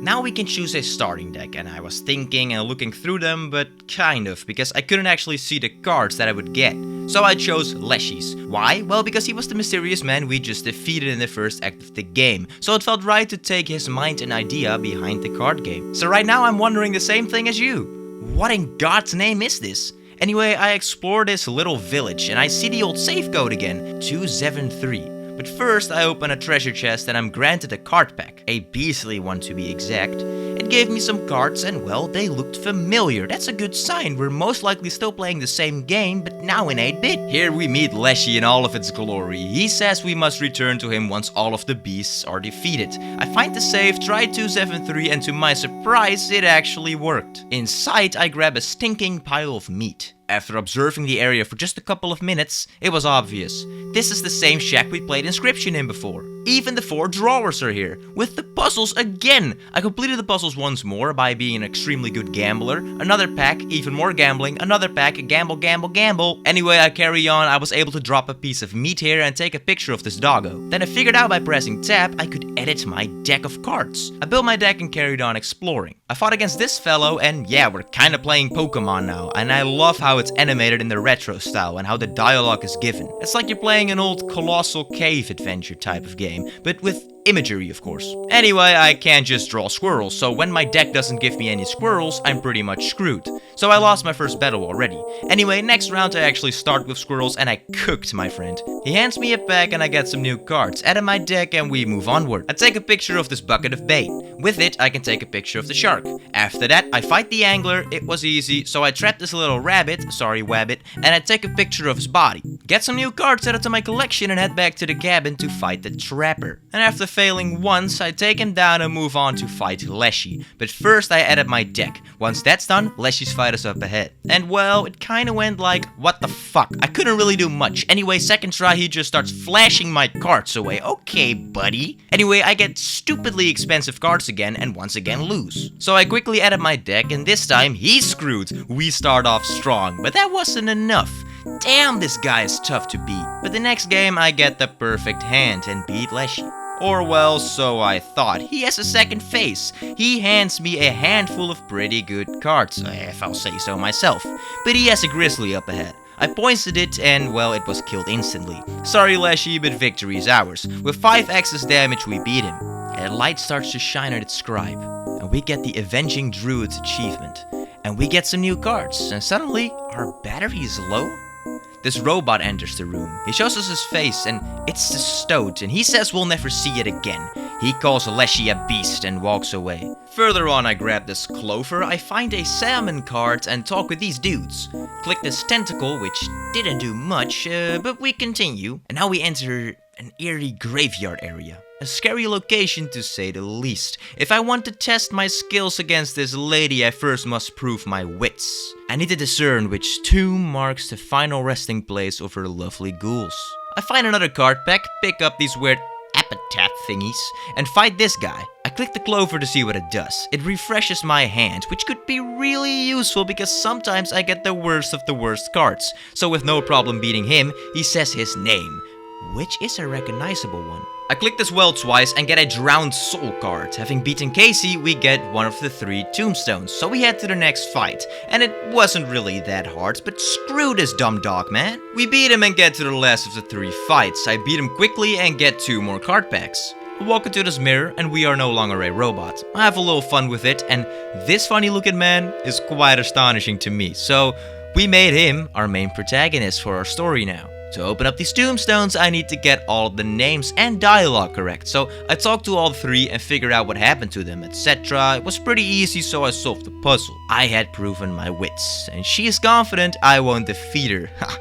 A: Now we can choose a starting deck, and I was thinking and looking through them, but kind of, because I couldn't actually see the cards that I would get. So I chose Leshy's. Why? Well, because he was the mysterious man we just defeated in the first act of the game, so it felt right to take his mind and idea behind the card game. So right now I'm wondering the same thing as you. What in God's name is this? Anyway, I explore this little village, and I see the old save code again, 273. But first I open a treasure chest and I'm granted a card pack, a beastly one to be exact. It gave me some cards and well, they looked familiar. That's a good sign, we're most likely still playing the same game, but now in 8-bit. Here we meet Leshy in all of its glory. He says we must return to him once all of the beasts are defeated. I find the save, try 273, and to my surprise, it actually worked. Inside, I grab a stinking pile of meat. After observing the area for just a couple of minutes, it was obvious. This is the same shack we played Inscryption in before. Even the 4 drawers are here, with the puzzles again! I completed the puzzles once more by being an extremely good gambler. Another pack, even more gambling, another pack, gamble, gamble, gamble. Anyway, I carry on, I was able to drop a piece of meat here and take a picture of this doggo. Then I figured out by pressing tab, I could edit my deck of cards. I built my deck and carried on exploring. I fought against this fellow and yeah, we're kinda playing Pokemon now, and I love how it's animated in the retro style and how the dialogue is given. It's like you're playing an old colossal cave adventure type of game, but with imagery, of course. Anyway, I can't just draw squirrels, so when my deck doesn't give me any squirrels, I'm pretty much screwed. So I lost my first battle already. Anyway, next round I actually start with squirrels and I cooked my friend. He hands me a pack and I get some new cards, add in my deck and we move onward. I take a picture of this bucket of bait. With it, I can take a picture of the shark. After that, I fight the angler, it was easy, so I trap this little rabbit, sorry wabbit, and I take a picture of his body. Get some new cards added to my collection and head back to the cabin to fight the trapper. And after failing once, I take him down and move on to fight Leshy. But first I added my deck. Once that's done, Leshy's fight is up ahead. And well, it kinda went like, what the fuck? I couldn't really do much. Anyway, second try he just starts flashing my cards away. Okay, buddy. Anyway, I get stupidly expensive cards again and once again lose. So I quickly added my deck and this time he's screwed. We start off strong, but that wasn't enough. Damn, this guy is tough to beat. But the next game I get the perfect hand and beat Leshy. Or well, so I thought. He has a second face. He hands me a handful of pretty good cards, if I'll say so myself. But he has a grizzly up ahead. I pointed it and, well, it was killed instantly. Sorry Leshy, but victory is ours. With 5 excess damage we beat him. And a light starts to shine on its scribe. And we get the Avenging Druid's achievement. And we get some new cards. And suddenly, our battery is low? This robot enters the room. He shows us his face and it's the Toad and he says we'll never see it again. He calls Leshy a beast and walks away. Further on I grab this clover, I find a salmon card and talk with these dudes. Click this tentacle, which didn't do much, but we continue. And now we enter an eerie graveyard area. A scary location to say the least. If I want to test my skills against this lady, I first must prove my wits. I need to discern which tomb marks the final resting place of her lovely ghouls. I find another card pack, pick up these weird epitaph thingies, and fight this guy. I click the clover to see what it does. It refreshes my hand, which could be really useful because sometimes I get the worst of the worst cards. So with no problem beating him, he says his name, which is a recognizable one. I click this well twice and get a drowned soul card. Having beaten Kaycee, we get one of the 3 tombstones, so we head to the next fight. And it wasn't really that hard, but screw this dumb dog, man. We beat him and get to the last of the 3 fights. I beat him quickly and get 2 more card packs. I walk into this mirror and we are no longer a robot. I have a little fun with it, and this funny looking man is quite astonishing to me, so we made him our main protagonist for our story now. To open up these tombstones, I need to get all the names and dialogue correct, so I talked to all three and figured out what happened to them, etc. It was pretty easy, so I solved the puzzle. I had proven my wits, and she is confident I won't defeat her. Ha!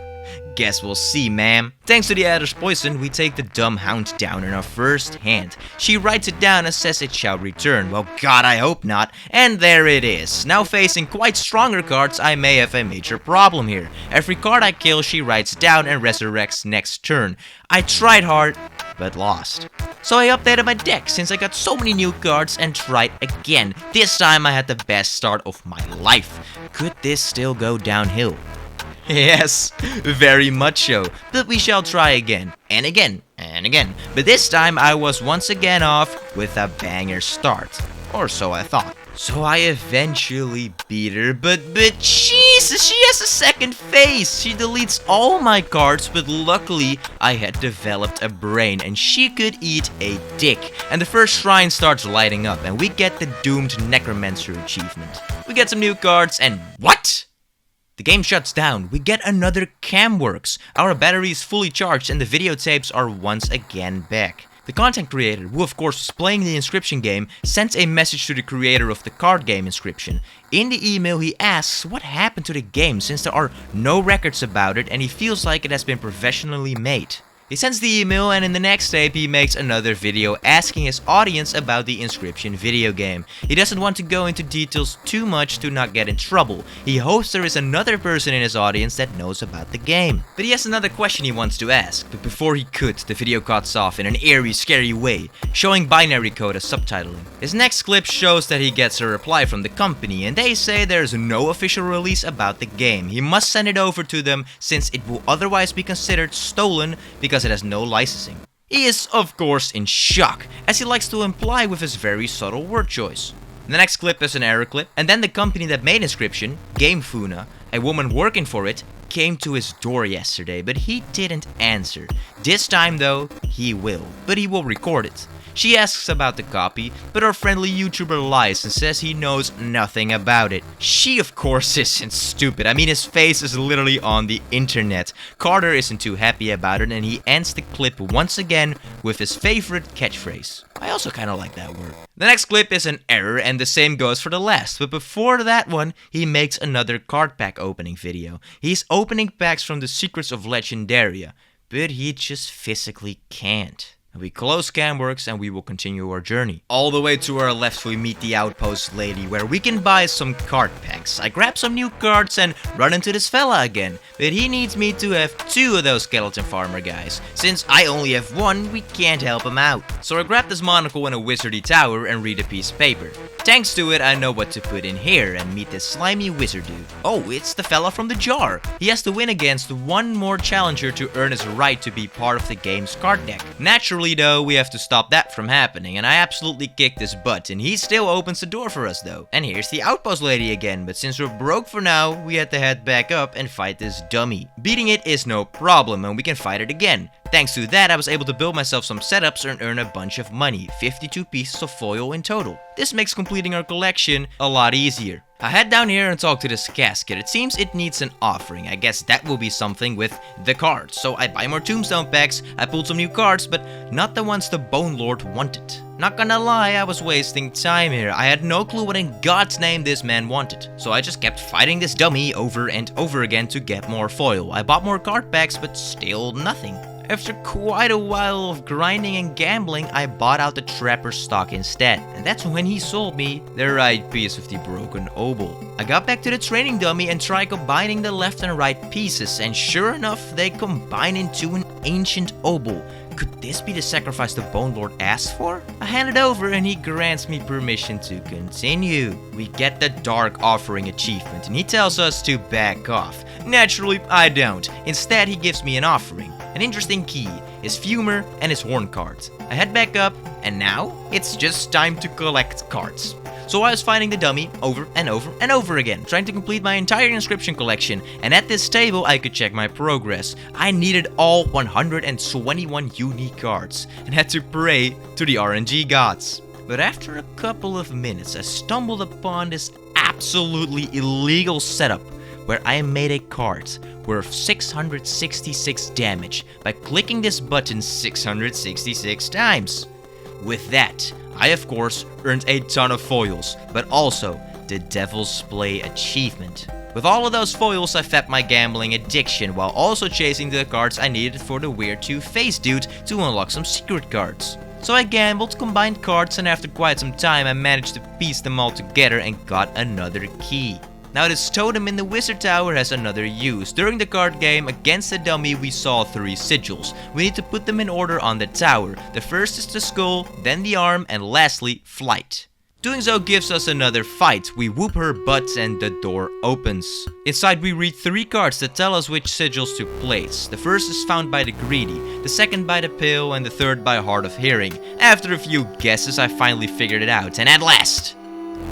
A: Guess we'll see, ma'am. Thanks to the adder's poison, we take the dumb hound down in our first hand. She writes it down and says it shall return. Well, God, I hope not. And there it is. Now facing quite stronger cards, I may have a major problem here. Every card I kill, she writes down and resurrects next turn. I tried hard, but lost. So I updated my deck since I got so many new cards and tried again. This time I had the best start of my life. Could this still go downhill? Yes, very much so, but we shall try again, and again, and again. But this time I was once again off with a banger start, or so I thought. So I eventually beat her, but Jesus, she has a second phase. She deletes all my cards, but luckily I had developed a brain and she could eat a dick. And the first shrine starts lighting up and we get the doomed necromancer achievement. We get some new cards and what? The game shuts down, we get another Camworks. Our battery is fully charged and the videotapes are once again back. The content creator, who of course was playing the Inscryption game, sends a message to the creator of the card game Inscryption. In the email he asks what happened to the game since there are no records about it and he feels like it has been professionally made. He sends the email and in the next tape he makes another video asking his audience about the Inscryption video game. He doesn't want to go into details too much to not get in trouble. He hopes there is another person in his audience that knows about the game. But he has another question he wants to ask, but before he could, the video cuts off in an eerie, scary way, showing binary code as subtitling. His next clip shows that he gets a reply from the company and they say there's no official release about the game. He must send it over to them since it will otherwise be considered stolen because it has no licensing. He is, of course, in shock, as he likes to imply with his very subtle word choice. The next clip is an error clip, and then the company that made Inscryption, GameFuna, a woman working for it, came to his door yesterday, but he didn't answer. This time though, he will, but he will record it. She asks about the copy, but our friendly YouTuber lies and says he knows nothing about it. She of course isn't stupid, I mean his face is literally on the internet. Carter isn't too happy about it and he ends the clip once again with his favorite catchphrase. I also kinda like that word. The next clip is an error and the same goes for the last, but before that one, he makes another card pack opening video. He's opening packs from the Secrets of Legendaria, but he just physically can't. We close Camworks and we will continue our journey. All the way to our left we meet the outpost lady where we can buy some card packs. I grab some new cards and run into this fella again, but he needs me to have 2 of those skeleton farmer guys. Since I only have 1, we can't help him out. So I grab this monocle in a wizardy tower and read a piece of paper. Thanks to it, I know what to put in here and meet this slimy wizard dude. Oh, it's the fella from the jar. He has to win against 1 more challenger to earn his right to be part of the game's card deck. Naturally though, we have to stop that from happening, and I absolutely kicked his butt, and he still opens the door for us though. And here's the outpost lady again, but since we're broke for now, we had to head back up and fight this dummy. Beating it is no problem, and we can fight it again. Thanks to that, I was able to build myself some setups and earn a bunch of money, 52 pieces of foil in total. This makes completing our collection a lot easier. I head down here and talk to this casket. It seems it needs an offering. I guess that will be something with the cards. So I buy more tombstone packs, I pulled some new cards, but not the ones the Bone Lord wanted. Not gonna lie, I was wasting time here. I had no clue what in God's name this man wanted. So I just kept fighting this dummy over and over again to get more foil. I bought more card packs, but still nothing. After quite a while of grinding and gambling, I bought out the trapper stock instead. And that's when he sold me the right piece of the broken obol. I got back to the training dummy and tried combining the left and right pieces, and sure enough, they combine into an ancient obol. Could this be the sacrifice the Bone Lord asked for? I hand it over and he grants me permission to continue. We get the Dark Offering achievement and he tells us to back off. Naturally, I don't. Instead, he gives me an offering. An interesting key, his Fumer, and his horn cards. I head back up, and now it's just time to collect cards. so I was finding the dummy over and over and over again, trying to complete my entire Inscryption collection, and at this table I could check my progress. I needed all 121 unique cards, and had to pray to the RNG gods. But after a couple of minutes, I stumbled upon this absolutely illegal setup where I made a card worth 666 damage by clicking this button 666 times. With that, I of course earned a ton of foils, but also the Devil's Play achievement. With all of those foils, I fed my gambling addiction while also chasing the cards I needed for the weird two-faced dude to unlock some secret cards. So I gambled, combined cards, and after quite some time I managed to piece them all together and got another key. Now this totem in the Wizard Tower has another use. During the card game against the dummy we saw 3 sigils. We need to put them in order on the tower. The first is the skull, then the arm, and lastly flight. Doing so gives us another fight. We whoop her butt and the door opens. Inside we read 3 cards that tell us which sigils took place. The first is found by the greedy, the second by the pill, and the third by Heart of Hearing. After a few guesses I finally figured it out, and at last!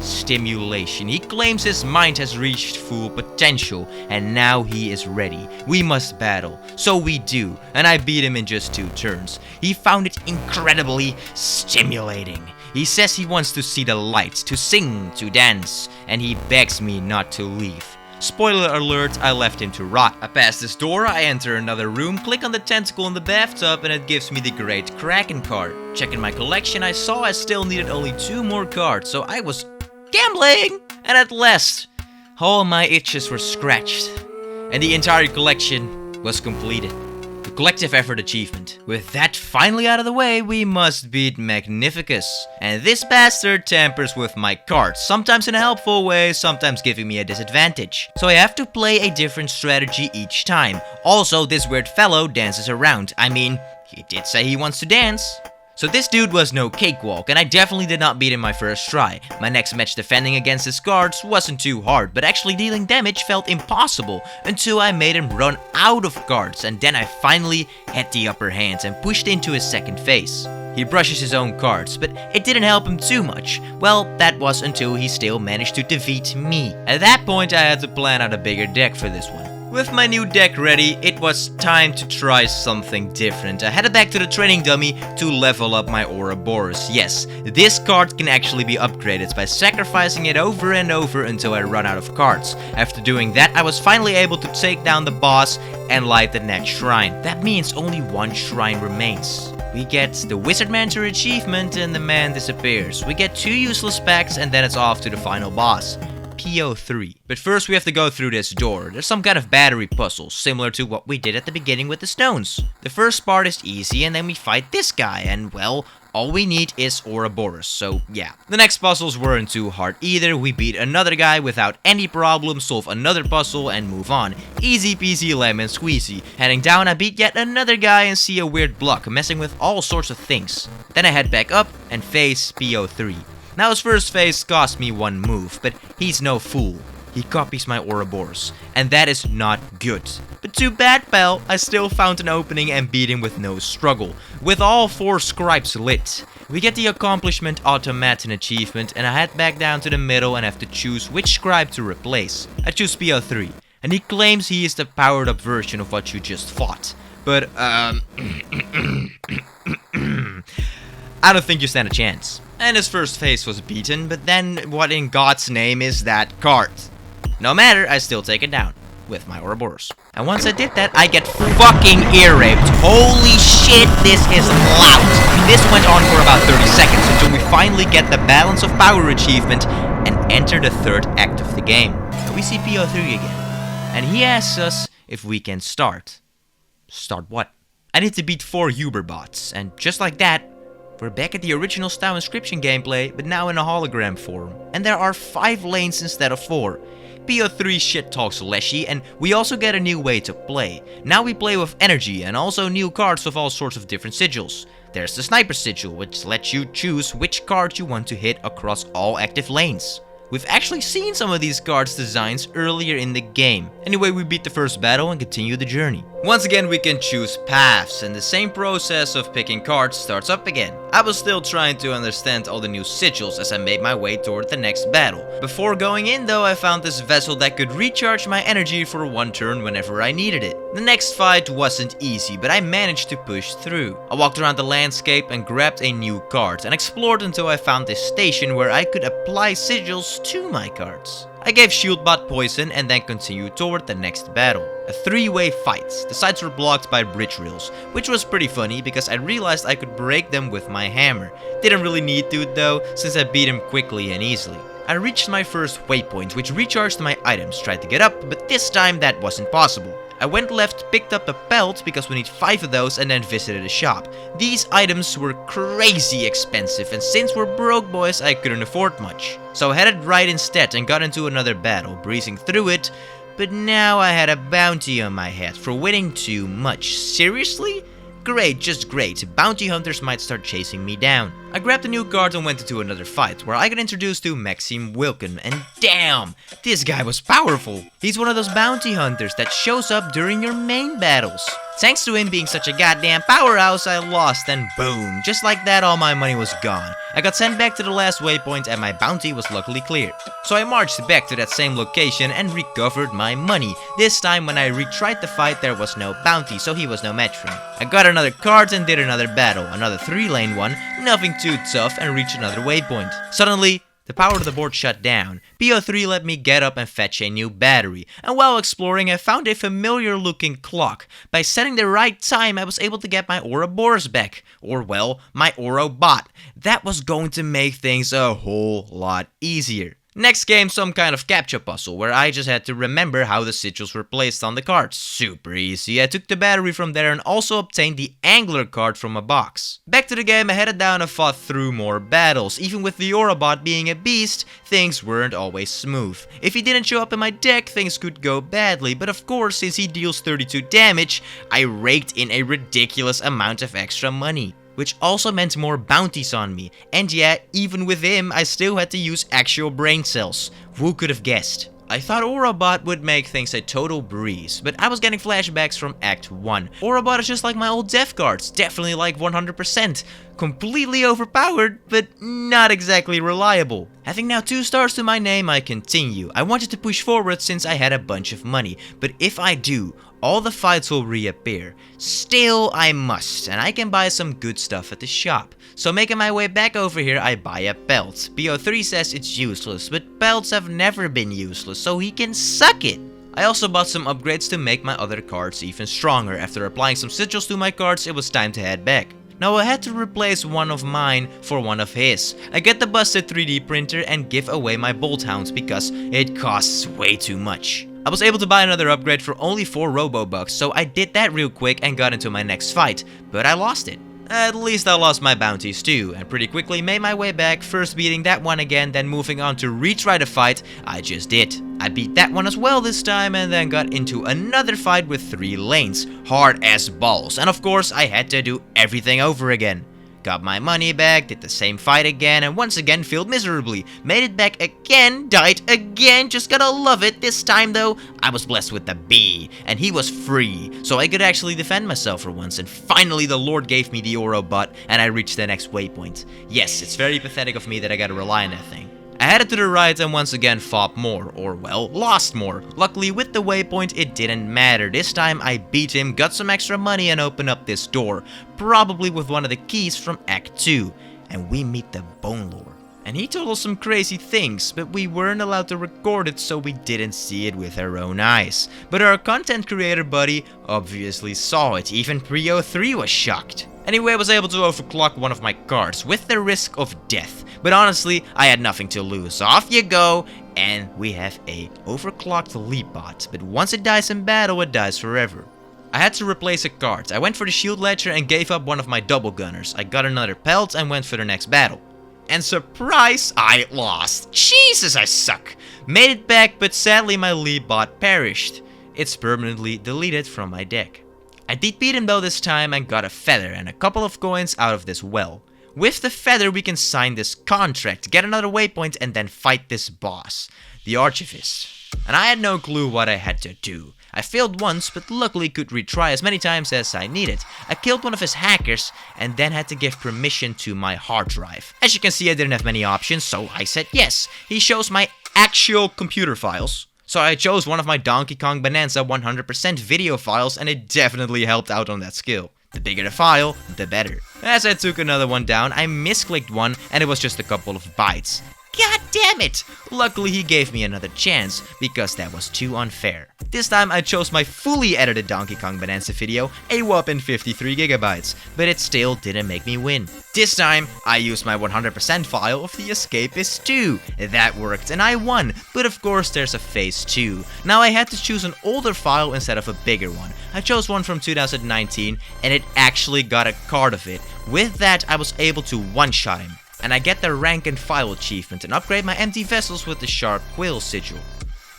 A: Stimulation. He claims his mind has reached full potential, and now he is ready. We must battle. So we do, and I beat him in just 2 turns. He found it incredibly stimulating. He says he wants to see the light, to sing, to dance, and he begs me not to leave. Spoiler alert, I left him to rot. I pass this door, I enter another room, click on the tentacle in the bathtub, and it gives me the Great Kraken card. Checking my collection, I saw I still needed only 2 more cards, so I was gambling! And at last, all my itches were scratched, and the entire collection was completed. The collective effort achievement. With that finally out of the way, we must beat Magnificus. And this bastard tampers with my cards, sometimes in a helpful way, sometimes giving me a disadvantage. So I have to play a different strategy each time. Also, this weird fellow dances around. I mean, he did say he wants to dance. So this dude was no cakewalk, and I definitely did not beat him my first try. My next match defending against his cards wasn't too hard, but actually dealing damage felt impossible until I made him run out of cards, and then I finally had the upper hand and pushed into his second phase. He brushes his own cards, but it didn't help him too much. Well, that was until he still managed to defeat me. At that point, I had to plan out a bigger deck for this one. With my new deck ready, it was time to try something different. I headed back to the training dummy to level up my Ouroboros. Yes, this card can actually be upgraded by sacrificing it over and over until I run out of cards. After doing that, I was finally able to take down the boss and light the next shrine. That means only 1 shrine remains. We get the Wizard Mentor achievement and the man disappears. We get 2 useless packs and then it's off to the final boss. PO3. But first we have to go through this door. There's some kind of battery puzzle, similar to what we did at the beginning with the stones. The first part is easy and then we fight this guy and well, all we need is Ouroboros, so yeah. The next puzzles weren't too hard either. We beat another guy without any problem, solve another puzzle and move on. Easy peasy lemon squeezy. Heading down I beat yet another guy and see a weird block messing with all sorts of things. Then I head back up and face PO3. Now his first phase cost me 1 move, but he's no fool. He copies my Ouroboros, and that is not good. But too bad, pal, I still found an opening and beat him with no struggle, with all 4 scribes lit. We get the accomplishment automaton achievement, and I head back down to the middle and have to choose which scribe to replace. I choose PO3, and he claims he is the powered up version of what you just fought. But, I don't think you stand a chance. And his first phase was beaten, but then what in God's name is that card? No matter, I still take it down with my Ouroboros. And once I did that, I get fucking ear raped. Holy shit, this is loud. This went on for about 30 seconds until we finally get the Balance of Power achievement and enter the 3rd act of the game. And we see PO3 again. And he asks us if we can start. Start what? I need to beat 4 Uber bots, and just like that, we're back at the original style Inscryption gameplay, but now in a hologram form. And there are 5 lanes instead of 4. PO3 shit talks Leshy, and we also get a new way to play. Now we play with energy, and also new cards with all sorts of different sigils. There's the Sniper sigil, which lets you choose which card you want to hit across all active lanes. We've actually seen some of these cards' designs earlier in the game. Anyway, we beat the first battle and continue the journey. Once again we can choose paths, and the same process of picking cards starts up again. I was still trying to understand all the new sigils as I made my way toward the next battle. Before going in though, I found this vessel that could recharge my energy for one turn whenever I needed it. The next fight wasn't easy, but I managed to push through. I walked around the landscape and grabbed a new card and explored until I found this station where I could apply sigils to my cards. I gave Shieldbot poison and then continued toward the next battle. A three-way fight. The sides were blocked by bridge rails, which was pretty funny because I realized I could break them with my hammer. Didn't really need to though, since I beat him quickly and easily. I reached my first waypoint, which recharged my items, tried to get up, but this time that wasn't possible. I went left, picked up a pelt because we need 5 of those, and then visited a shop. These items were crazy expensive, and since we're broke boys, I couldn't afford much. So I headed right instead and got into another battle, breezing through it, but now I had a bounty on my head for winning too much. Seriously? Great, just great. Bounty hunters might start chasing me down. I grabbed a new card and went into another fight, where I got introduced to Maxime Wilken, and damn, this guy was powerful. He's one of those bounty hunters that shows up during your main battles. Thanks to him being such a goddamn powerhouse, I lost, and boom, just like that all my money was gone. I got sent back to the last waypoint and my bounty was luckily cleared. So I marched back to that same location and recovered my money. This time when I retried the fight there was no bounty, so he was no match for me. I got another card and did another battle, another 3-lane one, nothing too tough, and reached another waypoint. Suddenly, the power of the board shut down. PO3 let me get up and fetch a new battery, and while exploring I found a familiar looking clock. By setting the right time I was able to get my Ouroboros back, or well, my Ourobot. That was going to make things a whole lot easier. Next came some kind of captcha puzzle where I just had to remember how the sigils were placed on the cards. Super easy. I took the battery from there and also obtained the angler card from a box. Back to the game, I headed down and fought through more battles. Even with the Ourobot being a beast, things weren't always smooth. If he didn't show up in my deck, things could go badly, but of course since he deals 32 damage, I raked in a ridiculous amount of extra money. Which also meant more bounties on me. And yeah, even with him, I still had to use actual brain cells. Who could have guessed? I thought Ourobot would make things a total breeze, but I was getting flashbacks from Act 1. Ourobot is just like my old death cards, definitely like 100%. Completely overpowered, but not exactly reliable. Having now 2 stars to my name, I continue. I wanted to push forward since I had a bunch of money, but if I do, all the fights will reappear. Still, I must, and I can buy some good stuff at the shop. So making my way back over here, I buy a belt. PO3 says it's useless, but belts have never been useless, so he can suck it. I also bought some upgrades to make my other cards even stronger. After applying some sigils to my cards, it was time to head back. Now I had to replace one of mine for one of his. I get the busted 3D printer and give away my bolt hounds because it costs way too much. I was able to buy another upgrade for only 4 Robo-Bucks, so I did that real quick and got into my next fight, but I lost it. At least I lost my bounties too, and pretty quickly made my way back, first beating that one again, then moving on to retry the fight I just did. I beat that one as well this time, and then got into another fight with 3 lanes, hard as balls, and of course I had to do everything over again. Got my money back, did the same fight again, and once again failed miserably. Made it back again, died again, just gotta love it. This time though, I was blessed with the bee, and he was free, so I could actually defend myself for once, and finally the Lord gave me the Ourobot, and I reached the next waypoint. Yes, it's very pathetic of me that I gotta rely on that thing. I headed to the right and once again fought more, or well, lost more. Luckily with the waypoint it didn't matter. This time I beat him, got some extra money and opened up this door. Probably with one of the keys from Act 2. And we meet the Bone Lord. And he told us some crazy things, but we weren't allowed to record it so we didn't see it with our own eyes. But our content creator buddy obviously saw it, even Prio3 was shocked. Anyway, I was able to overclock one of my cards with the risk of death. But honestly, I had nothing to lose. Off you go, and we have a overclocked leap bot. But once it dies in battle, it dies forever. I had to replace a card. I went for the shield ledger and gave up one of my double gunners. I got another pelt and went for the next battle. And surprise, I lost. Jesus, I suck. Made it back, but sadly my leap bot perished. It's permanently deleted from my deck. I did beat him though this time and got a feather and a couple of coins out of this well. With the feather we can sign this contract, get another waypoint and then fight this boss, the Archivist. And I had no clue what I had to do. I failed once, but luckily could retry as many times as I needed. I killed one of his hackers and then had to give permission to my hard drive. As you can see, I didn't have many options, so I said yes. He shows my actual computer files. So I chose one of my Donkey Kong Bonanza 100% video files, and it definitely helped out on that skill. The bigger the file, the better. As I took another one down, I misclicked one and it was just a couple of bytes. God damn it! Luckily he gave me another chance, because that was too unfair. This time I chose my fully edited Donkey Kong Bonanza video, a whopping 53 gigabytes, but it still didn't make me win. This time I used my 100% file of The Escapist 2. That worked and I won, but of course there's a phase 2. Now I had to choose an older file instead of a bigger one. I chose one from 2019 and it actually got a card of it. With that I was able to one-shot him. And I get the rank and file achievement and upgrade my empty vessels with the sharp quill sigil.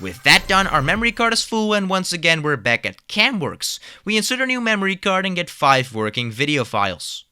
A: With that done, our memory card is full and once again we're back at Camworks. We insert a new memory card and get 5 working video files.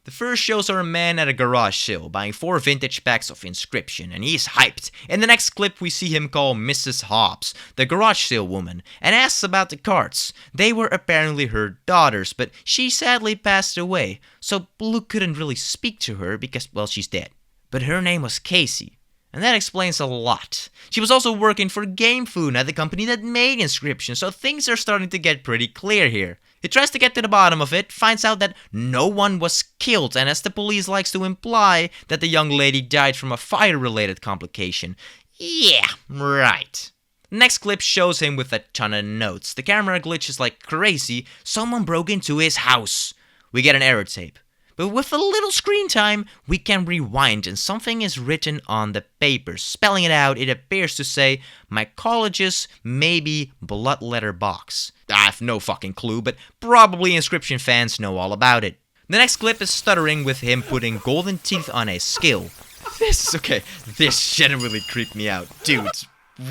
A: The first shows our man at a garage sale buying 4 vintage packs of Inscryption and he's hyped. In the next clip we see him call Mrs. Hobbs, the garage sale woman, and asks about the cards. They were apparently her daughters, but she sadly passed away, so Blue couldn't really speak to her because, well, she's dead. But her name was Kaycee. And that explains a lot. She was also working for Game Food at the company that made Inscryption, so things are starting to get pretty clear here. He tries to get to the bottom of it, finds out that no one was killed, and as the police likes to imply that the young lady died from a fire-related complication. Yeah, right. Next clip shows him with a ton of notes. The camera glitches like crazy. Someone broke into his house. We get an error tape. But with a little screen time, we can rewind and something is written on the paper. Spelling it out, it appears to say, mycologist, maybe blood letter box. I have no fucking clue, but probably Inscryption fans know all about it. The next clip is stuttering with him putting golden teeth on a skill. This genuinely creeped me out. Dude,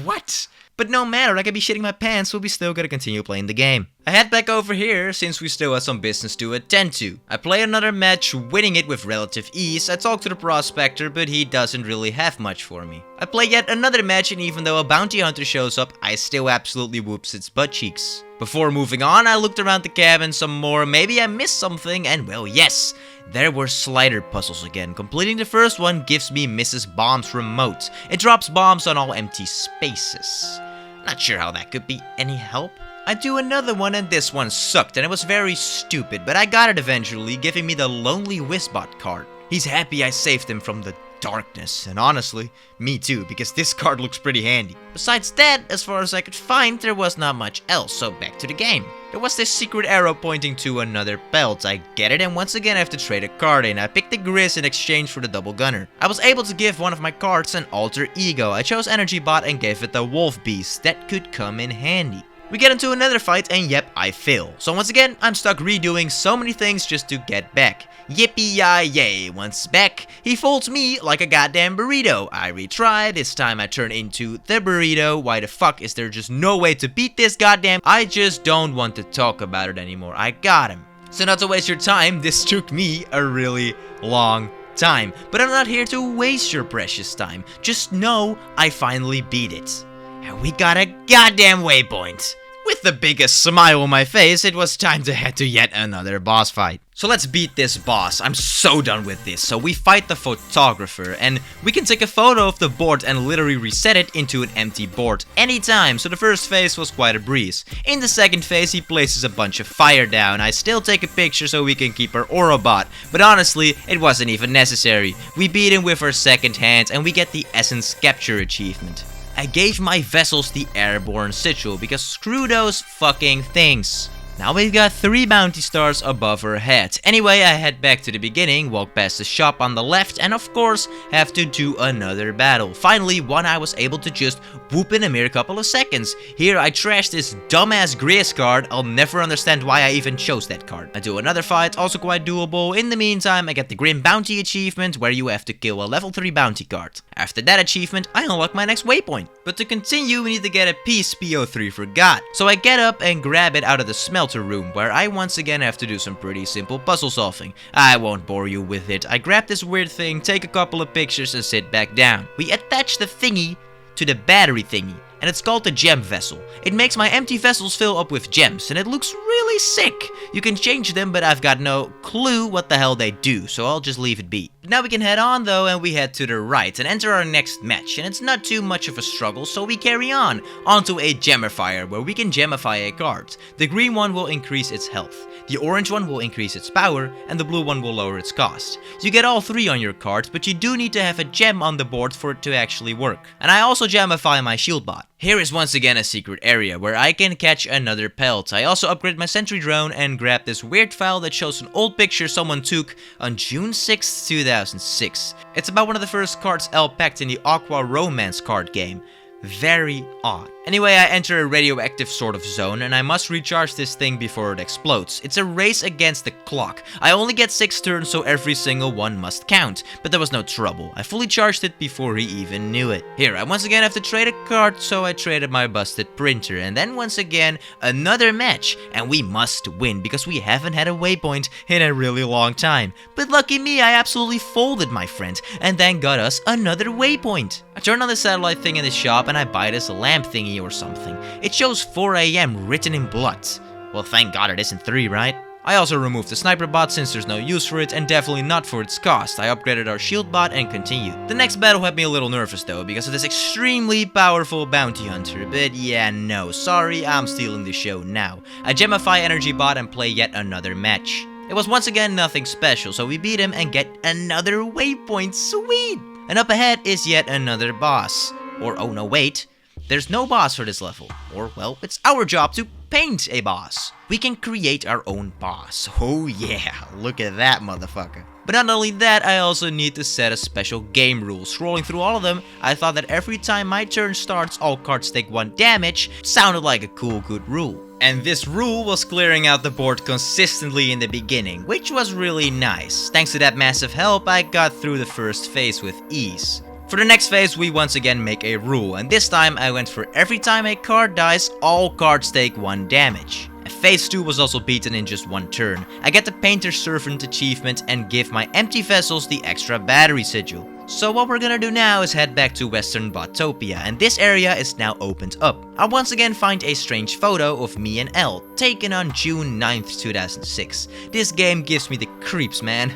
A: what? But no matter, I could be shitting my pants, so we still gotta continue playing the game. I head back over here, since we still have some business to attend to. I play another match, winning it with relative ease. I talk to the prospector, but he doesn't really have much for me. I play yet another match, and even though a bounty hunter shows up, I still absolutely whoops its butt cheeks. Before moving on, I looked around the cabin some more, maybe I missed something, and well, yes. There were slider puzzles again. Completing the first one gives me Mrs. Bomb's remote. It drops bombs on all empty spaces. Not sure how that could be any help. I do another one and this one sucked and it was very stupid, but I got it eventually, giving me the Lonely Wizbot card. He's happy I saved him from the darkness, and honestly, me too, because this card looks pretty handy. Besides that, as far as I could find, there was not much else, so back to the game. There was this secret arrow pointing to another belt. I get it, and once again I have to trade a card in. I picked the Grizz in exchange for the double gunner. I was able to give one of my cards an alter ego. I chose Energy Bot and gave it the Wolf Beast. That could come in handy. We get into another fight and yep, I fail. So once again, I'm stuck redoing so many things just to get back. Yippee-yi-yay, once back, he folds me like a goddamn burrito. I retry, this time I turn into the burrito. Why the fuck is there just no way to beat this goddamn? I just don't want to talk about it anymore. I got him. So not to waste your time, this took me a really long time. But I'm not here to waste your precious time. Just know I finally beat it. And we got a goddamn waypoint. With the biggest smile on my face, it was time to head to yet another boss fight. So let's beat this boss. I'm so done with this. So we fight the photographer and we can take a photo of the board and literally reset it into an empty board anytime. So the first phase was quite a breeze. In the second phase, he places a bunch of fire down. I still take a picture so we can keep our aura bot. But honestly, it wasn't even necessary. We beat him with our second hand and we get the essence capture achievement. I gave my vessels the airborne sigil because screw those fucking things. Now we've got 3 bounty stars above our head. Anyway, I head back to the beginning, walk past the shop on the left, and of course, have to do another battle. Finally, one I was able to just whoop in a mere couple of seconds. Here, I trash this dumbass Grizz card. I'll never understand why I even chose that card. I do another fight, also quite doable. In the meantime, I get the Grim Bounty achievement, where you have to kill a level 3 bounty card. After that achievement, I unlock my next waypoint. But to continue, we need to get a piece PO3 forgot. So I get up and grab it out of the smelter room, where I once again have to do some pretty simple puzzle solving. I won't bore you with it. I grab this weird thing, take a couple of pictures and sit back down. We attach the thingy to the battery thingy. and it's called the Gem Vessel. It makes my empty vessels fill up with gems, and it looks really sick. You can change them, but I've got no clue what the hell they do, so I'll just leave it be. Now we can head on though, and we head to the right and enter our next match, and it's not too much of a struggle, so we carry on onto a Gemifier, where we can gemify a card. The green one will increase its health, the orange one will increase its power, and the blue one will lower its cost. You get all three on your cards, but you do need to have a gem on the board for it to actually work. And I also gemify my shield bot. Here is once again a secret area where I can catch another pelt. I also upgrade my sentry drone and grab this weird file that shows an old picture someone took on June 6, 2006. It's about one of the first cards L packed in the Aqua Romance card game. Very odd. Anyway, I enter a radioactive sort of zone, and I must recharge this thing before it explodes. It's a race against the clock. I only get 6 turns, so every single one must count. But there was no trouble. I fully charged it before he even knew it. Here, I once again have to trade a card, so I traded my busted printer. And then once again, another match. And we must win, because we haven't had a waypoint in a really long time. But lucky me, I absolutely folded, my friend, and then got us another waypoint. I turn on the satellite thing in the shop, and I buy this lamp thingy or something. It shows 4 AM written in blood. Well, thank God it isn't 3, right? I also removed the sniper bot since there's no use for it, and definitely not for its cost. I upgraded our shield bot and continued. The next battle had me a little nervous though, because of this extremely powerful bounty hunter. But yeah, no, sorry, I'm stealing the show now. I gemify energy bot and play yet another match. It was once again nothing special, so we beat him and get another waypoint. Sweet! And up ahead is yet another boss. Or, oh no, wait. There's no boss for this level. Or, well, it's our job to paint a boss. We can create our own boss. Oh yeah, look at that motherfucker. But not only that, I also need to set a special game rule. Scrolling through all of them, I thought that every time my turn starts, all cards take 1 damage. Sounded like a cool, good rule. And this rule was clearing out the board consistently in the beginning, which was really nice. Thanks to that massive help, I got through the first phase with ease. For the next phase, we once again make a rule, and this time I went for every time a card dies, all cards take 1 damage. And phase 2 was also beaten in just 1 turn. I get the Painter's Servant achievement and give my empty vessels the extra battery sigil. So what we're gonna do now is head back to Western Botopia, and this area is now opened up. I once again find a strange photo of me and Elle, taken on June 9th, 2006. This game gives me the creeps, man.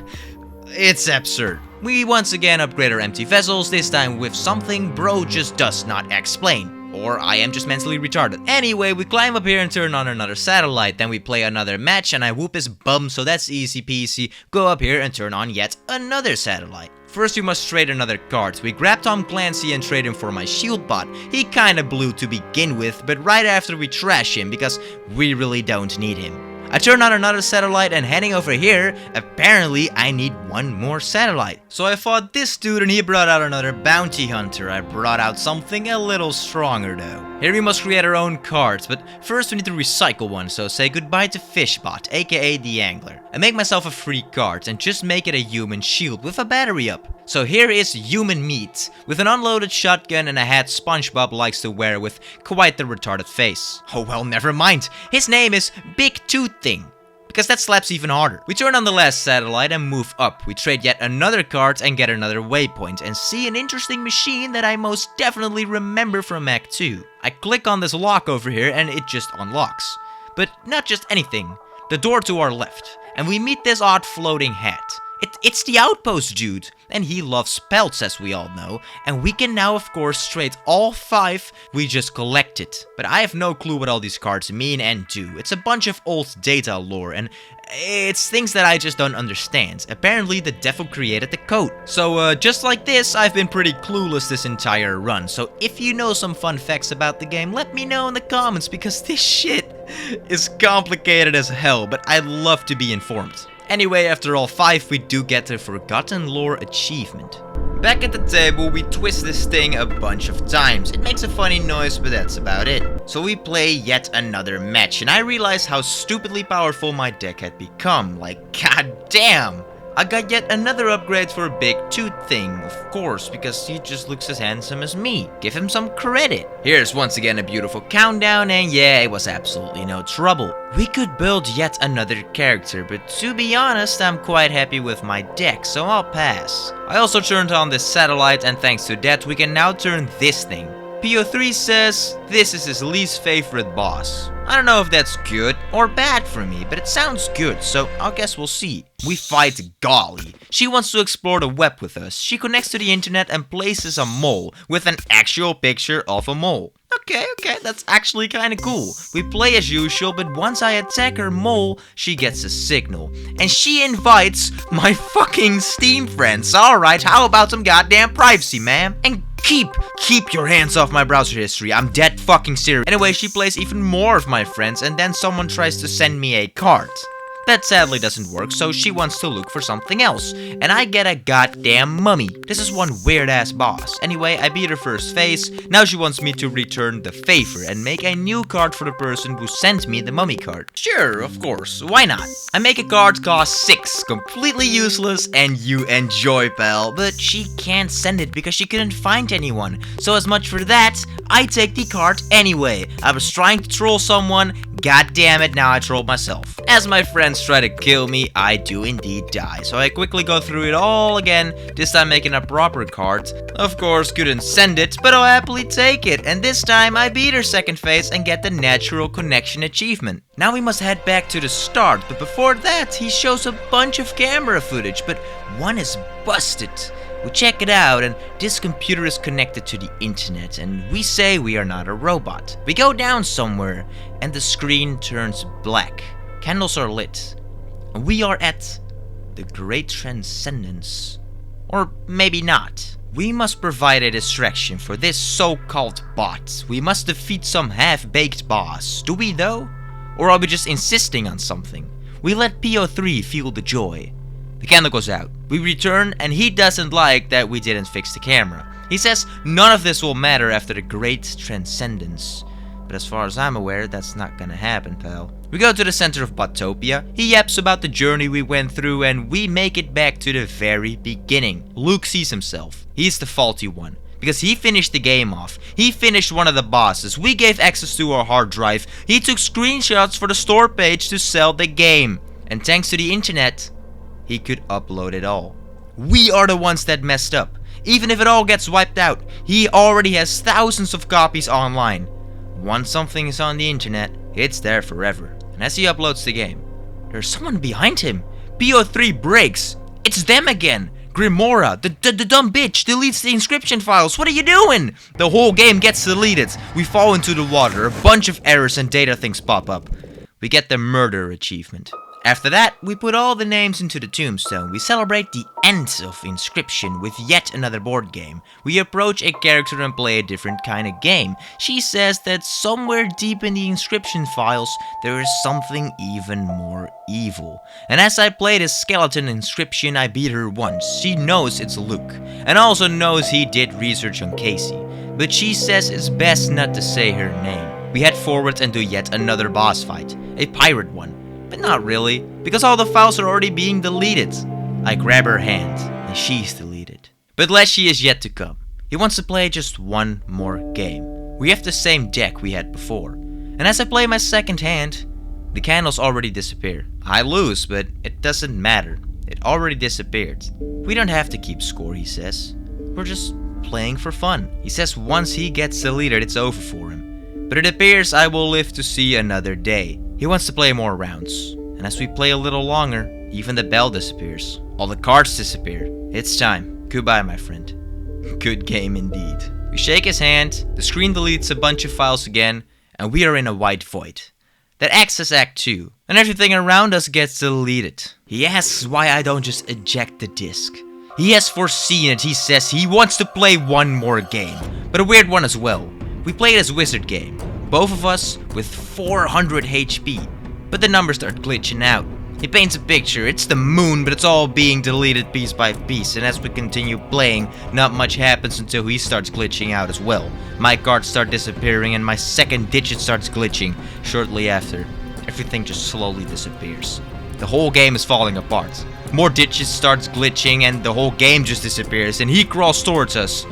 A: It's absurd. We once again upgrade our empty vessels, this time with something bro just does not explain. Or I am just mentally retarded. Anyway, we climb up here and turn on another satellite. Then we play another match and I whoop his bum, so that's easy peasy. Go up here and turn on yet another satellite. First we must trade another card. We grab Tom Clancy and trade him for my shield bot. He kinda blew to begin with, but right after we trash him because we really don't need him. I turn on another satellite and heading over here, apparently I need 1 more satellite. So I fought this dude and he brought out another bounty hunter. I brought out something a little stronger though. Here we must create our own cards, but first we need to recycle one, so say goodbye to Fishbot, aka the Angler. I make myself a free card and just make it a human shield with a battery up. So here is Human Meat, with an unloaded shotgun and a hat SpongeBob likes to wear with quite the retarded face. Oh well, never mind. His name is Big Tooth Thing, because that slaps even harder. We turn on the last satellite and move up. We trade yet another card and get another waypoint and see an interesting machine that I most definitely remember from Act 2. I click on this lock over here and it just unlocks. But not just anything. The door to our left. And we meet this odd floating hat. It's the Outpost dude, and he loves pelts as we all know, and we can now of course trade all 5 we just collected. But I have no clue what all these cards mean and do. It's a bunch of old data lore, and it's things that I just don't understand. Apparently the devil created the code. So just like this, I've been pretty clueless this entire run, so if you know some fun facts about the game, let me know in the comments, because this shit is complicated as hell, but I'd love to be informed. Anyway, after all 5, we do get the Forgotten Lore achievement. Back at the table, we twist this thing a bunch of times. It makes a funny noise, but that's about it. So we play yet another match, and I realize how stupidly powerful my deck had become. Like, goddamn! I got yet another upgrade for Big Tooth Thing, of course, because he just looks as handsome as me. Give him some credit. Here's once again a beautiful countdown, and yeah, it was absolutely no trouble. We could build yet another character, but to be honest, I'm quite happy with my deck, so I'll pass. I also turned on this satellite, and thanks to that, we can now turn this thing. PO3 says this is his least favorite boss. I don't know if that's good or bad for me, but it sounds good, so I guess we'll see. We fight Golly. She wants to explore the web with us. She connects to the internet and places a mole with an actual picture of a mole. Okay, that's actually kinda cool. We play as usual, but once I attack her mole, she gets a signal. And she invites my fucking Steam friends. Alright, how about some goddamn privacy, ma'am? And keep your hands off my browser history. I'm dead fucking serious. Anyway, she plays even more of my friends, and then someone tries to send me a card. That sadly doesn't work, so she wants to look for something else. And I get a goddamn mummy. This is one weird ass boss. Anyway, I beat her first phase. Now she wants me to return the favor and make a new card for the person who sent me the mummy card. Sure, of course, why not? I make a card cost 6, completely useless, and you enjoy, pal. But she can't send it because she couldn't find anyone. So as much for that, I take the card anyway. I was trying to troll someone. God damn it, now I trolled myself. As my friends try to kill me, I do indeed die. So I quickly go through it all again, this time making a proper card. Of course, couldn't send it, but I'll happily take it. And this time I beat her second phase and get the natural connection achievement. Now we must head back to the start, but before that, he shows a bunch of camera footage, but one is busted. We check it out, and this computer is connected to the internet, and we say we are not a robot. We go down somewhere, and the screen turns black. Candles are lit. And we are at the Great Transcendence. Or maybe not. We must provide a distraction for this so-called bot. We must defeat some half-baked boss. Do we though? Or are we just insisting on something? We let PO3 feel the joy. The candle goes out. We return, and he doesn't like that we didn't fix the camera. He says none of this will matter after the Great Transcendence. But as far as I'm aware, that's not gonna happen, pal. We go to the center of Botopia. He yaps about the journey we went through, and we make it back to the very beginning. Luke sees himself. He's the faulty one. Because he finished the game off. He finished one of the bosses. We gave access to our hard drive. He took screenshots for the store page to sell the game. And thanks to the internet, he could upload it all. We are the ones that messed up. Even if it all gets wiped out, he already has thousands of copies online. Once something is on the internet, it's there forever. And as he uploads the game, there's someone behind him. PO3 breaks. It's them again. Grimora, the dumb bitch, deletes the Inscryption files. What are you doing? The whole game gets deleted. We fall into the water. A bunch of errors and data things pop up. We get the murder achievement. After that, we put all the names into the tombstone. We celebrate the end of Inscryption with yet another board game. We approach a character and play a different kind of game. She says that somewhere deep in the Inscryption files, there is something even more evil. And as I play this skeleton Inscryption, I beat her once. She knows it's Luke, and also knows he did research on Kaycee. But she says it's best not to say her name. We head forward and do yet another boss fight. A pirate one. But not really, because all the files are already being deleted. I grab her hand, and she's deleted. But Leshy is yet to come. He wants to play just one more game. We have the same deck we had before. And as I play my second hand, the candles already disappear. I lose, but it doesn't matter. It already disappeared. We don't have to keep score, he says. We're just playing for fun. He says once he gets deleted, it's over for him. But it appears I will live to see another day. He wants to play more rounds, and as we play a little longer, even the bell disappears. All the cards disappear. It's time. Goodbye, my friend. Good game indeed. We shake his hand, the screen deletes a bunch of files again, and we are in a white void. That acts as Act 2, and everything around us gets deleted. He asks why I don't just eject the disc. He has foreseen it. He says he wants to play one more game, but a weird one as well. We play this wizard game. Both of us with 400 HP, but the numbers start glitching out. He paints a picture, it's the moon, but it's all being deleted piece by piece, and as we continue playing, not much happens until he starts glitching out as well. My cards start disappearing and my second digit starts glitching. Shortly after, everything just slowly disappears. The whole game is falling apart. More digits starts glitching and the whole game just disappears, and he crawls towards us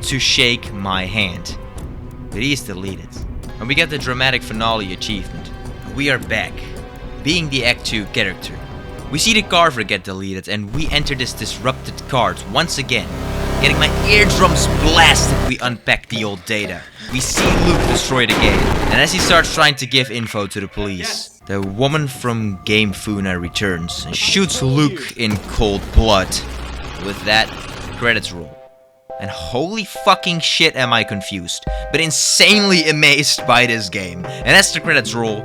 A: to shake my hand. But he is deleted. And we get the dramatic finale achievement. And we are back, being the Act 2 character. We see the carver get deleted and we enter this disrupted card once again. getting my eardrums blasted. We unpack the old data. We see Luke destroy the game, and as he starts trying to give info to the police, the woman from Game Funa returns and shoots Luke in cold blood. With that, credits roll. And holy fucking shit am I confused, but insanely amazed by this game. And as the credits roll,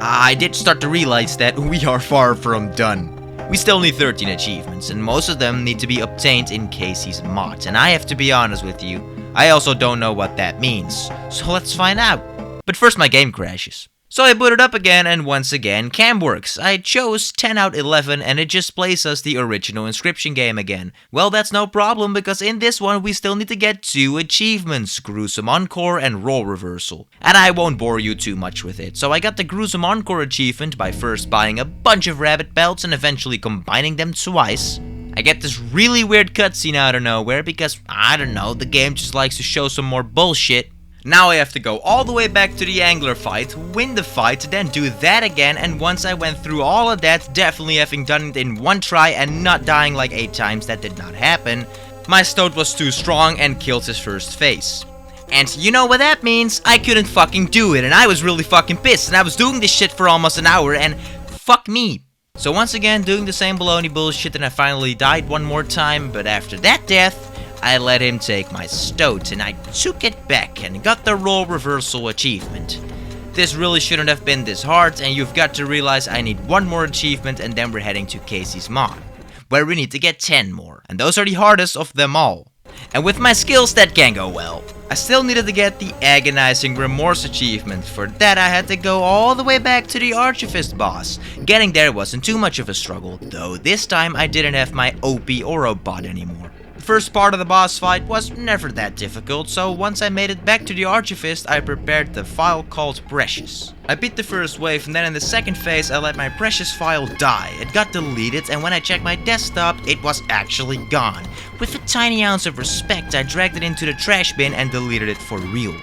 A: I did start to realize that we are far from done. We still need 13 achievements, and most of them need to be obtained in Kaycee's mod. And I have to be honest with you, I also don't know what that means. So let's find out. But first my game crashes. So I boot it up again, and once again, cam works. I chose 10 out 11 and it just plays us the original Inscryption game again. Well, that's no problem, because in this one we still need to get 2 achievements, Gruesome Encore and Role Reversal. And I won't bore you too much with it. So I got the Gruesome Encore achievement by first buying a bunch of rabbit pelts and eventually combining them twice. I get this really weird cutscene out of nowhere because, I don't know, the game just likes to show some more bullshit. Now I have to go all the way back to the angler fight, win the fight, then do that again, and once I went through all of that, definitely having done it in one try and not dying like 8 times, that did not happen, my stoat was too strong and killed his first face. And you know what that means? I couldn't fucking do it, and I was really fucking pissed, and I was doing this shit for almost an hour, and fuck me. So once again, doing the same baloney bullshit, and I finally died one more time, but after that death, I let him take my stoat, and I took it back and got the Role Reversal achievement. This really shouldn't have been this hard, and you've got to realize I need 1 more achievement and then we're heading to Kaycee's mod, where we need to get 10 more, and those are the hardest of them all. And with my skills that can go well. I still needed to get the Agonizing Remorse achievement. For that I had to go all the way back to the Archivist boss. Getting there wasn't too much of a struggle, though this time I didn't have my OP Oro bot anymore. The first part of the boss fight was never that difficult, so once I made it back to the Archivist, I prepared the file called Precious. I beat the first wave, and then in the second phase I let my Precious file die. It got deleted, and when I checked my desktop, it was actually gone. With a tiny ounce of respect, I dragged it into the trash bin and deleted it for real.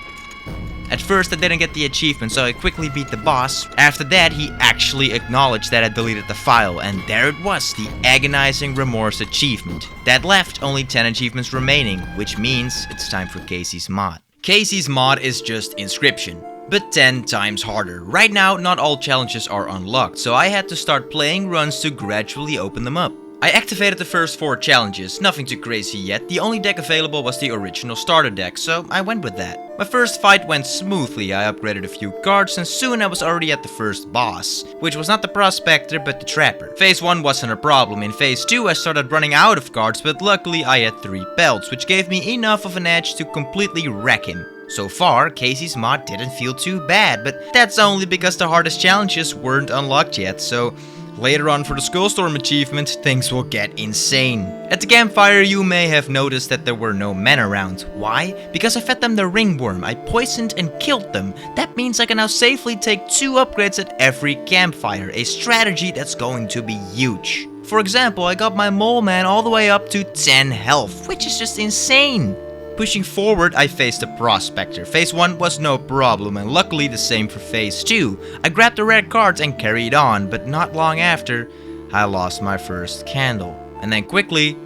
A: At first I didn't get the achievement, so I quickly beat the boss. After that, he actually acknowledged that I deleted the file, and there it was, the Agonizing Remorse achievement. That left only 10 achievements remaining, which means it's time for Kaycee's mod. Kaycee's mod is just Inscryption, but 10 times harder. Right now, not all challenges are unlocked, so I had to start playing runs to gradually open them up. I activated the first 4 challenges, nothing too crazy yet. The only deck available was the original starter deck, so I went with that. My first fight went smoothly. I upgraded a few cards and soon I was already at the first boss, which was not the Prospector but the Trapper. Phase 1 wasn't a problem. In Phase 2 I started running out of cards, but luckily I had 3 pelts, which gave me enough of an edge to completely wreck him. So far, Kaycee's mod didn't feel too bad, but that's only because the hardest challenges weren't unlocked yet, so later on for the Skullstorm achievement, things will get insane. At the campfire, you may have noticed that there were no men around. Why? Because I fed them the ringworm. I poisoned and killed them. That means I can now safely take 2 upgrades at every campfire, a strategy that's going to be huge. For example, I got my mole man all the way up to 10 health, which is just insane. Pushing forward, I faced the Prospector. Phase 1 was no problem, and luckily the same for Phase 2. I grabbed the red cards and carried on, but not long after, I lost my first candle. And then quickly,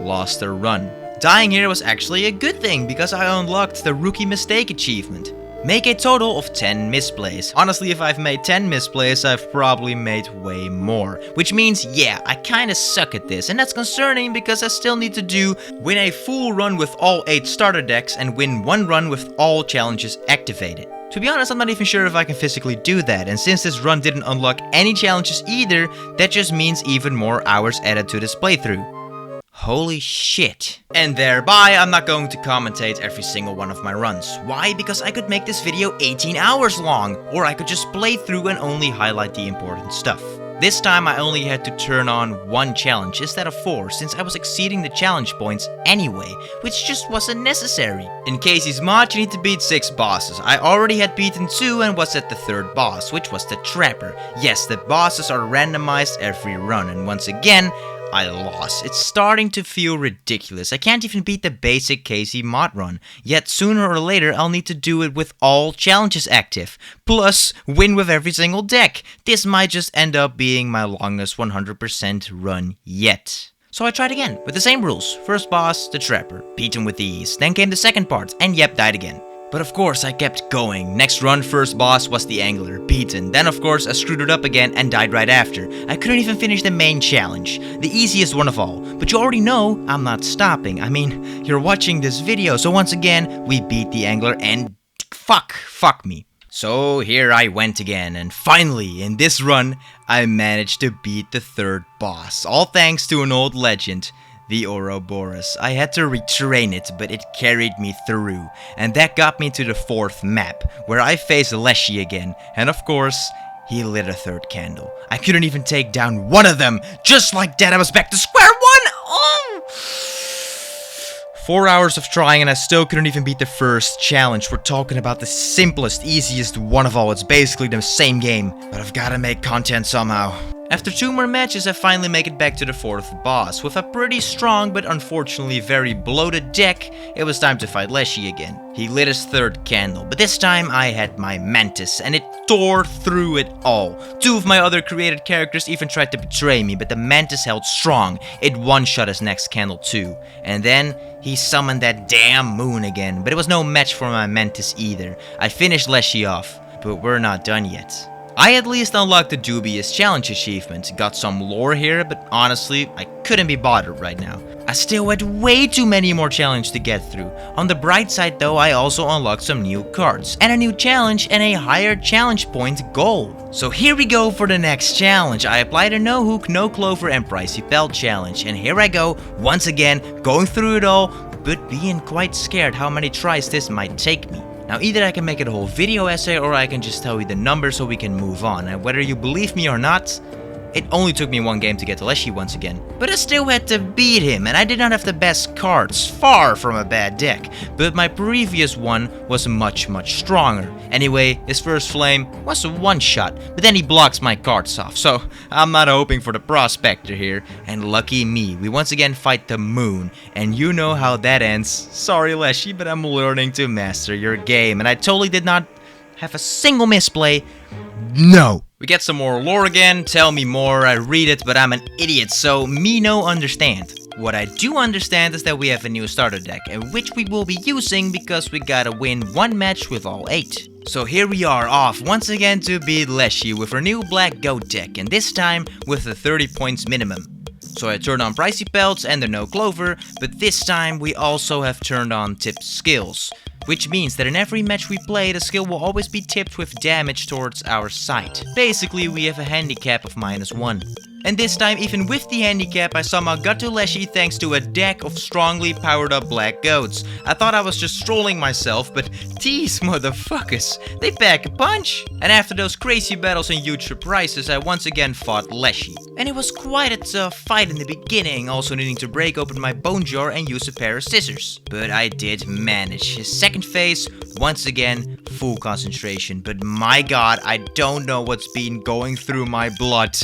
A: lost a run. Dying here was actually a good thing, because I unlocked the Rookie Mistake achievement. Make a total of 10 misplays. Honestly, if I've made 10 misplays, I've probably made way more. Which means, yeah, I kinda suck at this, and that's concerning because I still need to win a full run with all 8 starter decks and win 1 run with all challenges activated. To be honest, I'm not even sure if I can physically do that, and since this run didn't unlock any challenges either, that just means even more hours added to this playthrough. Holy shit. And thereby, I'm not going to commentate every single one of my runs. Why? Because I could make this video 18 hours long, or I could just play through and only highlight the important stuff. This time I only had to turn on 1 challenge instead of 4, since I was exceeding the challenge points anyway, which just wasn't necessary. In Kaycee's mod, you need to beat 6 bosses. I already had beaten 2 and was at the 3rd boss, which was the Trapper. Yes, the bosses are randomized every run, and once again, I lost. It's starting to feel ridiculous. I can't even beat the basic Kaycee mod run. Yet sooner or later I'll need to do it with all challenges active. Plus, win with every single deck. This might just end up being my longest 100% run yet. So I tried again, with the same rules. First boss, the Trapper. Beat him with ease. Then came the second part, and yep, died again. But of course, I kept going. Next run, first boss was the Angler, beaten. Then of course, I screwed it up again and died right after. I couldn't even finish the main challenge, the easiest one of all. But you already know, I'm not stopping. I mean, you're watching this video, so once again, we beat the Angler and fuck me. So here I went again, and finally, in this run, I managed to beat the third boss. All thanks to an old legend. The Ouroboros. I had to retrain it, but it carried me through. And that got me to the fourth map, where I faced Leshy again. And of course, he lit a third candle. I couldn't even take down one of them. Just like that, I was back to square one! Oh! 4 hours of trying and I still couldn't even beat the first challenge. We're talking about the simplest, easiest one of all. It's basically the same game, but I've gotta make content somehow. After 2 more matches, I finally make it back to the fourth boss. With a pretty strong but unfortunately very bloated deck, it was time to fight Leshy again. He lit his third candle, but this time I had my Mantis, and it tore through it all. 2 of my other created characters even tried to betray me, but the Mantis held strong. It one-shot his next candle too. And then, he summoned that damn moon again, but it was no match for my Mantis either. I finished Leshy off, but we're not done yet. I at least unlocked the dubious challenge achievement, got some lore here, but honestly, I couldn't be bothered right now. I still had way too many more challenges to get through. On the bright side though, I also unlocked some new cards, and a new challenge and a higher challenge point goal. So here we go for the next challenge. I applied a no hook, no clover and pricey pelt challenge, and here I go, once again, going through it all, but being quite scared how many tries this might take me. Now either I can make it a whole video essay or I can just tell you the number so we can move on. And whether you believe me or not, it only took me 1 game to get to Leshy once again. But I still had to beat him, and I did not have the best cards, far from a bad deck. But my previous one was much stronger. Anyway, his first flame was a one-shot, but then he blocks my cards off. So I'm not hoping for the Prospector here. And lucky me, we once again fight the moon. And you know how that ends. Sorry Leshy, but I'm learning to master your game. And I totally did not have a single misplay. No. We get some more lore again, tell me more, I read it, but I'm an idiot, so me no understand. What I do understand is that we have a new starter deck, which we will be using because we gotta win 1 match with all 8. So here we are off once again to beat Leshy with our new black goat deck, and this time with the 30 points minimum. So I turned on pricey pelts and the no clover, but this time we also have turned on tipped skills. Which means that in every match we play, the skill will always be tipped with damage towards our side. Basically, we have a handicap of -1. And this time, even with the handicap, I somehow got to Leshy thanks to a deck of strongly powered up black goats. I thought I was just trolling myself, but these motherfuckers, they pack a punch! And after those crazy battles and huge surprises, I once again fought Leshy. And it was quite a tough fight in the beginning, also needing to break open my bone jar and use a pair of scissors. But I did manage. His second phase, once again, full concentration. But my god, I don't know what's been going through my blood.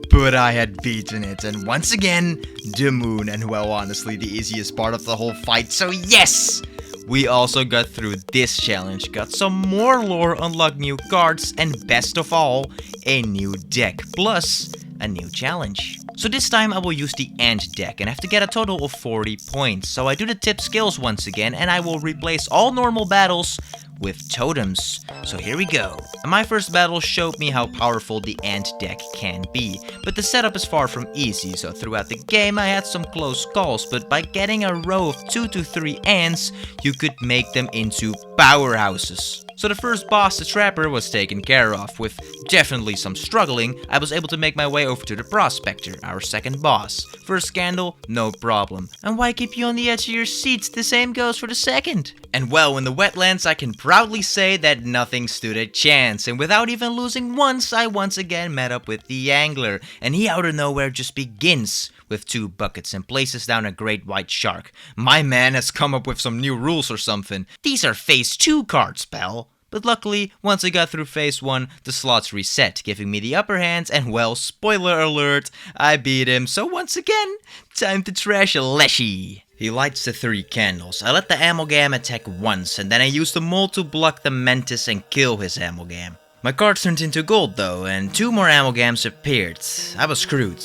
A: But I had beaten it, and once again, the moon, and well, honestly, the easiest part of the whole fight, so yes! We also got through this challenge, got some more lore, unlocked new cards, and best of all, a new deck, plus a new challenge. So this time I will use the Ant deck and have to get a total of 40 points. So I do the tip skills once again, and I will replace all normal battles with totems. So here we go. And my first battle showed me how powerful the Ant deck can be, but the setup is far from easy, so throughout the game I had some close calls, but by getting a row of 2 to 3 ants, you could make them into powerhouses. So the first boss, the Trapper, was taken care of. With definitely some struggling, I was able to make my way over to the Prospector, our second boss. First scandal, no problem. And why keep you on the edge of your seats? The same goes for the second. And well, in the wetlands, I can proudly say that nothing stood a chance. And without even losing once, I once again met up with the Angler. And he out of nowhere just begins with 2 buckets and places down a great white shark. My man has come up with some new rules or something. These are phase 2 cards, pal. But luckily, once I got through phase 1, the slots reset, giving me the upper hand, and well, spoiler alert, I beat him, so once again, time to trash Leshy. He lights the 3 candles. I let the amalgam attack once, and then I use the mold to block the Mantis and kill his amalgam. My cards turned into gold though, and 2 more amalgams appeared. I was screwed.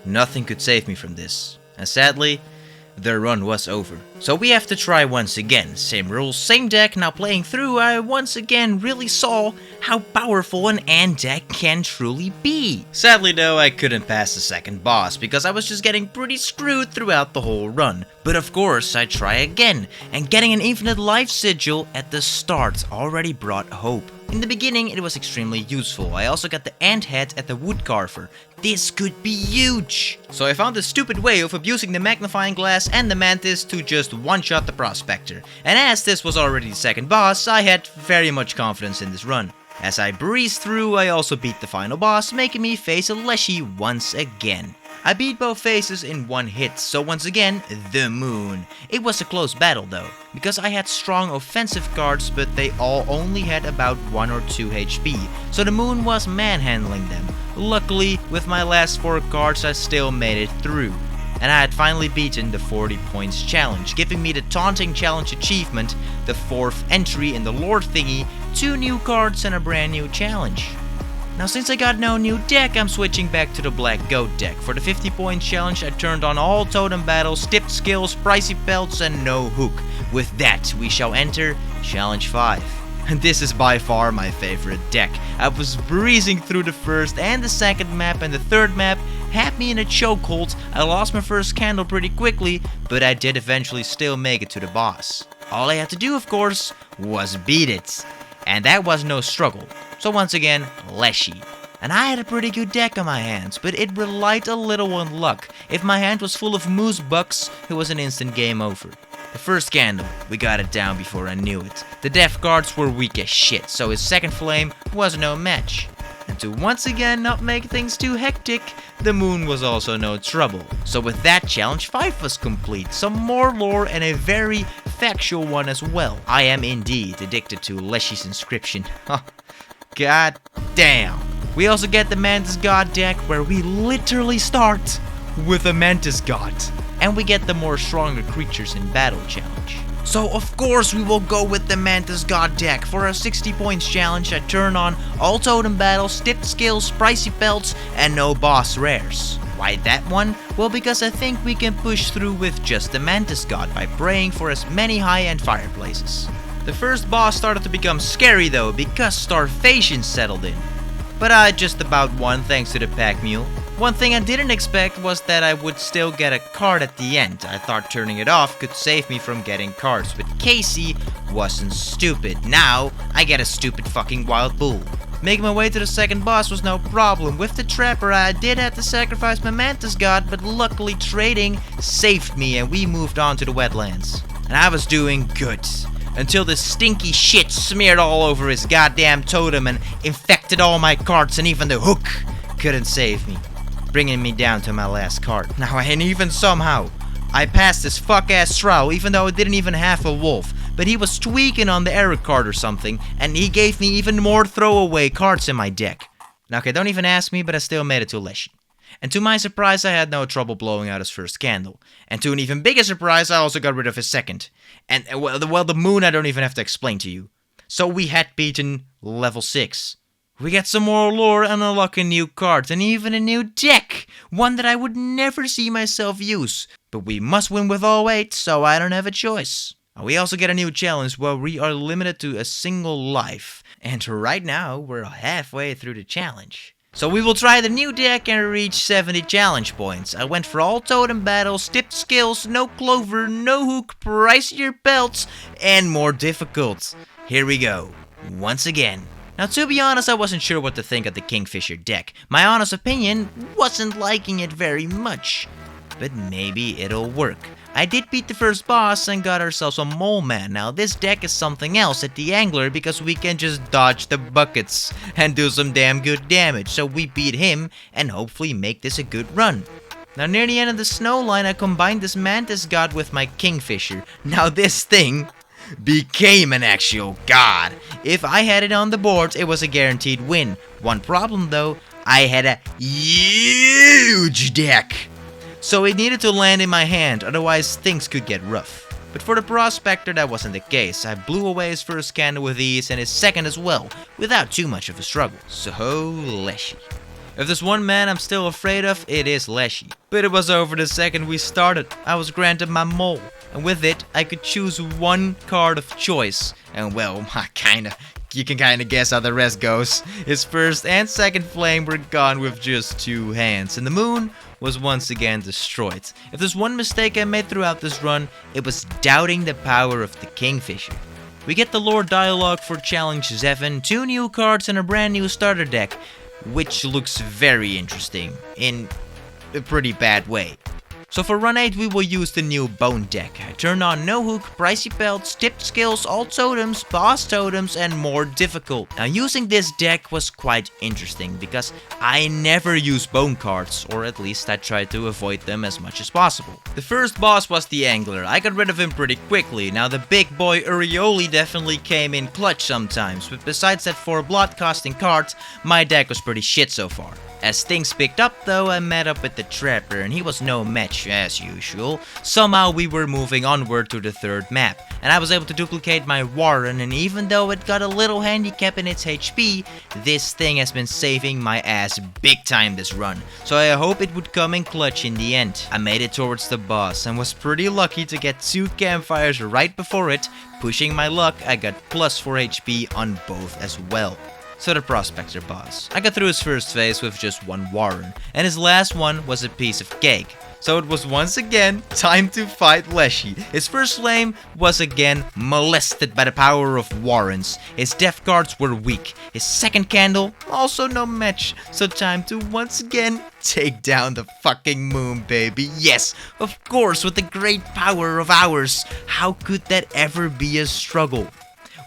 A: Nothing could save me from this. And sadly, the run was over. So we have to try once again. Same rules, same deck. Now playing through, I once again really saw how powerful an Ant deck can truly be. Sadly though, I couldn't pass the second boss because I was just getting pretty screwed throughout the whole run. But of course, I try again, and getting an infinite life sigil at the start already brought hope. In the beginning, it was extremely useful. I also got the ant head at the woodcarver. This could be huge! So I found a stupid way of abusing the magnifying glass and the mantis to just one-shot the prospector. And as this was already the second boss, I had very much confidence in this run. As I breezed through, I also beat the final boss, making me face a Leshy once again. I beat both phases in one hit, so once again, the moon. It was a close battle though, because I had strong offensive cards, but they all only had about 1 or 2 HP, so the moon was manhandling them. Luckily, with my last 4 cards, I still made it through. And I had finally beaten the 40 points challenge, giving me the taunting challenge achievement, the 4th entry in the lore thingy, 2 new cards and a brand new challenge. Now since I got no new deck, I'm switching back to the Black Goat deck. For the 50 point challenge, I turned on all totem battles, tipped skills, pricey pelts, and no hook. With that, we shall enter challenge 5. And this is by far my favorite deck. I was breezing through the first and the second map, and the third map had me in a chokehold. I lost my first candle pretty quickly, but I did eventually still make it to the boss. All I had to do, of course, was beat it. And that was no struggle. So once again, Leshy. And I had a pretty good deck on my hands, but it relied a little on luck. If my hand was full of moose bucks, it was an instant game over. The first candle, we got it down before I knew it. The death cards were weak as shit, so his second flame was no match. And to once again not make things too hectic, the moon was also no trouble. So with that, challenge 5 was complete. Some more lore and a very factual one as well. I am indeed addicted to Leshy's Inscryption. God damn. We also get the Mantis God deck, where we literally start with a Mantis God. And we get the more stronger creatures in battle challenge. So of course we will go with the Mantis God deck. For a 60 points challenge, I turn on all totem battles, tipped skills, pricey pelts, and no boss rares. Why that one? Well, because I think we can push through with just the Mantis God by praying for as many high-end fireplaces. The first boss started to become scary though, because starvation settled in. But I just about won thanks to the pack mule. One thing I didn't expect was that I would still get a card at the end. I thought turning it off could save me from getting cards, but Kaycee wasn't stupid. Now, I get a stupid fucking wild bull. Making my way to the second boss was no problem. With the trapper, I did have to sacrifice my Mantis God, but luckily trading saved me and we moved on to the wetlands. And I was doing good. Until the stinky shit smeared all over his goddamn totem and infected all my cards, and even the hook couldn't save me, bringing me down to my last card. Now, and even somehow, I passed this fuck-ass trial, even though I didn't even have a wolf. But he was tweaking on the error card or something, and he gave me even more throwaway cards in my deck. Now, okay, don't even ask me, but I still made it to Leshy. And to my surprise, I had no trouble blowing out his first candle. And to an even bigger surprise, I also got rid of his second. And, well, the moon I don't even have to explain to you. So we had beaten level 6. We get some more lore and unlock a new card, and even a new deck. One that I would never see myself use. But we must win with all 8, so I don't have a choice. We also get a new challenge where we are limited to a single life. And right now, we're halfway through the challenge. So we will try the new deck and reach 70 challenge points. I went for all totem battles, tipped skills, no clover, no hook, pricier belts, and more difficult. Here we go. Once again. Now, to be honest, I wasn't sure what to think of the Kingfisher deck. My honest opinion, wasn't liking it very much. But maybe it'll work. I did beat the first boss and got ourselves a mole man. Now this deck is something else at the angler because we can just dodge the buckets and do some damn good damage. So we beat him and hopefully make this a good run. Now near the end of the snow line, I combined this Mantis God with my Kingfisher. Now this thing became an actual god. If I had it on the board, it was a guaranteed win. One problem though, I had a huge deck. So it needed to land in my hand, otherwise things could get rough. But for the prospector, that wasn't the case. I blew away his first candle with ease and his second as well, without too much of a struggle. So Leshy. If there's one man I'm still afraid of, it is Leshy. But it was over the second we started. I was granted my mole, and with it, I could choose one card of choice. And well, you can kinda guess how the rest goes. His first and second flame were gone with just 2 hands, and the moon was once again destroyed. If there's one mistake I made throughout this run, it was doubting the power of the Kingfisher. We get the lore dialogue for Challenge 7, 2 new cards and a brand new starter deck, which looks very interesting, in a pretty bad way. So for run 8 we will use the new bone deck. I turned on no hook, pricey pelts, tipped skills, all totems, boss totems and more difficult. Now using this deck was quite interesting because I never use bone cards, or at least I tried to avoid them as much as possible. The first boss was the Angler. I got rid of him pretty quickly. Now the big boy Urioli definitely came in clutch sometimes, but besides that 4 blood costing cards, my deck was pretty shit so far. As things picked up though, I met up with the Trapper and he was no match as usual. Somehow we were moving onward to the 3rd map, and I was able to duplicate my Warren, and even though it got a little handicap in its HP, this thing has been saving my ass big time this run, so I hope it would come in clutch in the end. I made it towards the boss and was pretty lucky to get 2 campfires right before it. Pushing my luck, I got plus 4 HP on both as well. So the Prospector boss. I got through his first phase with just 1 Warren, and his last one was a piece of cake. So it was once again time to fight Leshy. His first flame was again molested by the power of Warrens. His death cards were weak. His second candle, also no match. So time to once again take down the fucking moon, baby. Yes, of course, with the great power of ours. How could that ever be a struggle?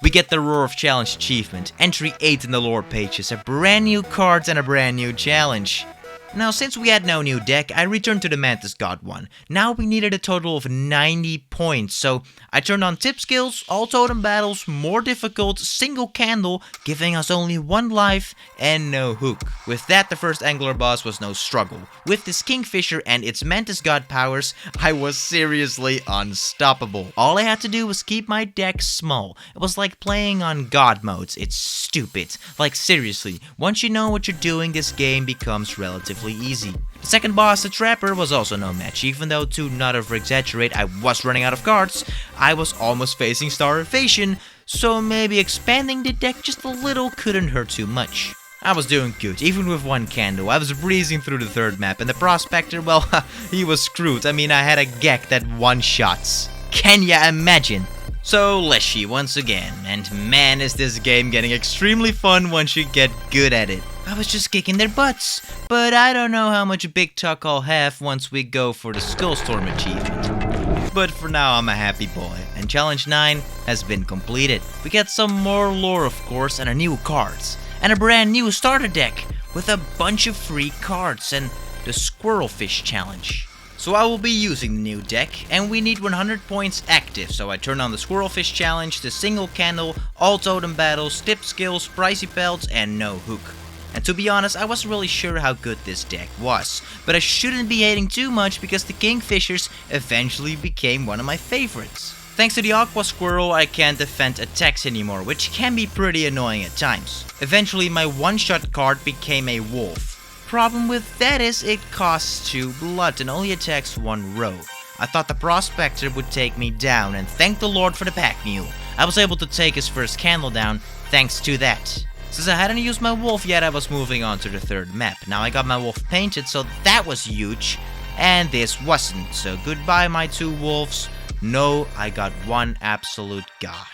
A: We get the Roar of Challenge achievement, entry 8 in the lore pages, a brand new card and a brand new challenge. Now since we had no new deck, I returned to the Mantis God one. Now we needed a total of 90 points, so I turned on tip skills, all totem battles, more difficult, single candle, giving us only 1 life, and no hook. With that, the first Angler boss was no struggle. With this Kingfisher and its Mantis God powers, I was seriously unstoppable. All I had to do was keep my deck small. It was like playing on God modes. It's stupid. Like seriously, once you know what you're doing, this game becomes relatively easy. The second boss, the Trapper, was also no match. Even though, to not over-exaggerate, I was running out of cards, I was almost facing starvation, so maybe expanding the deck just a little couldn't hurt too much. I was doing good, even with 1 candle. I was breezing through the 3rd map, and the Prospector, well, he was screwed. I mean, I had a Gek that one-shots. Can ya imagine? So, Leshy once again, and man is this game getting extremely fun once you get good at it. I was just kicking their butts, but I don't know how much big talk I'll have once we go for the Skullstorm achievement. But for now I'm a happy boy, and Challenge 9 has been completed. We get some more lore of course, and a new cards, and a brand new starter deck, with a bunch of free cards, and the Squirrelfish challenge. So I will be using the new deck, and we need 100 points active, so I turn on the Squirrelfish challenge, the single candle, all totem battles, tip skills, pricey pelts, and no hook. And to be honest, I wasn't really sure how good this deck was, but I shouldn't be hating too much because the Kingfishers eventually became one of my favorites. Thanks to the Aqua Squirrel, I can't defend attacks anymore, which can be pretty annoying at times. Eventually, my one-shot card became a wolf. Problem with that is it costs 2 blood and only attacks 1 row. I thought the Prospector would take me down, and thank the Lord for the pack mule. I was able to take his first candle down thanks to that. Since I hadn't used my wolf yet, I was moving on to the 3rd map. Now I got my wolf painted, so that was huge. And this wasn't, so goodbye my 2 wolves. No, I got 1 absolute god.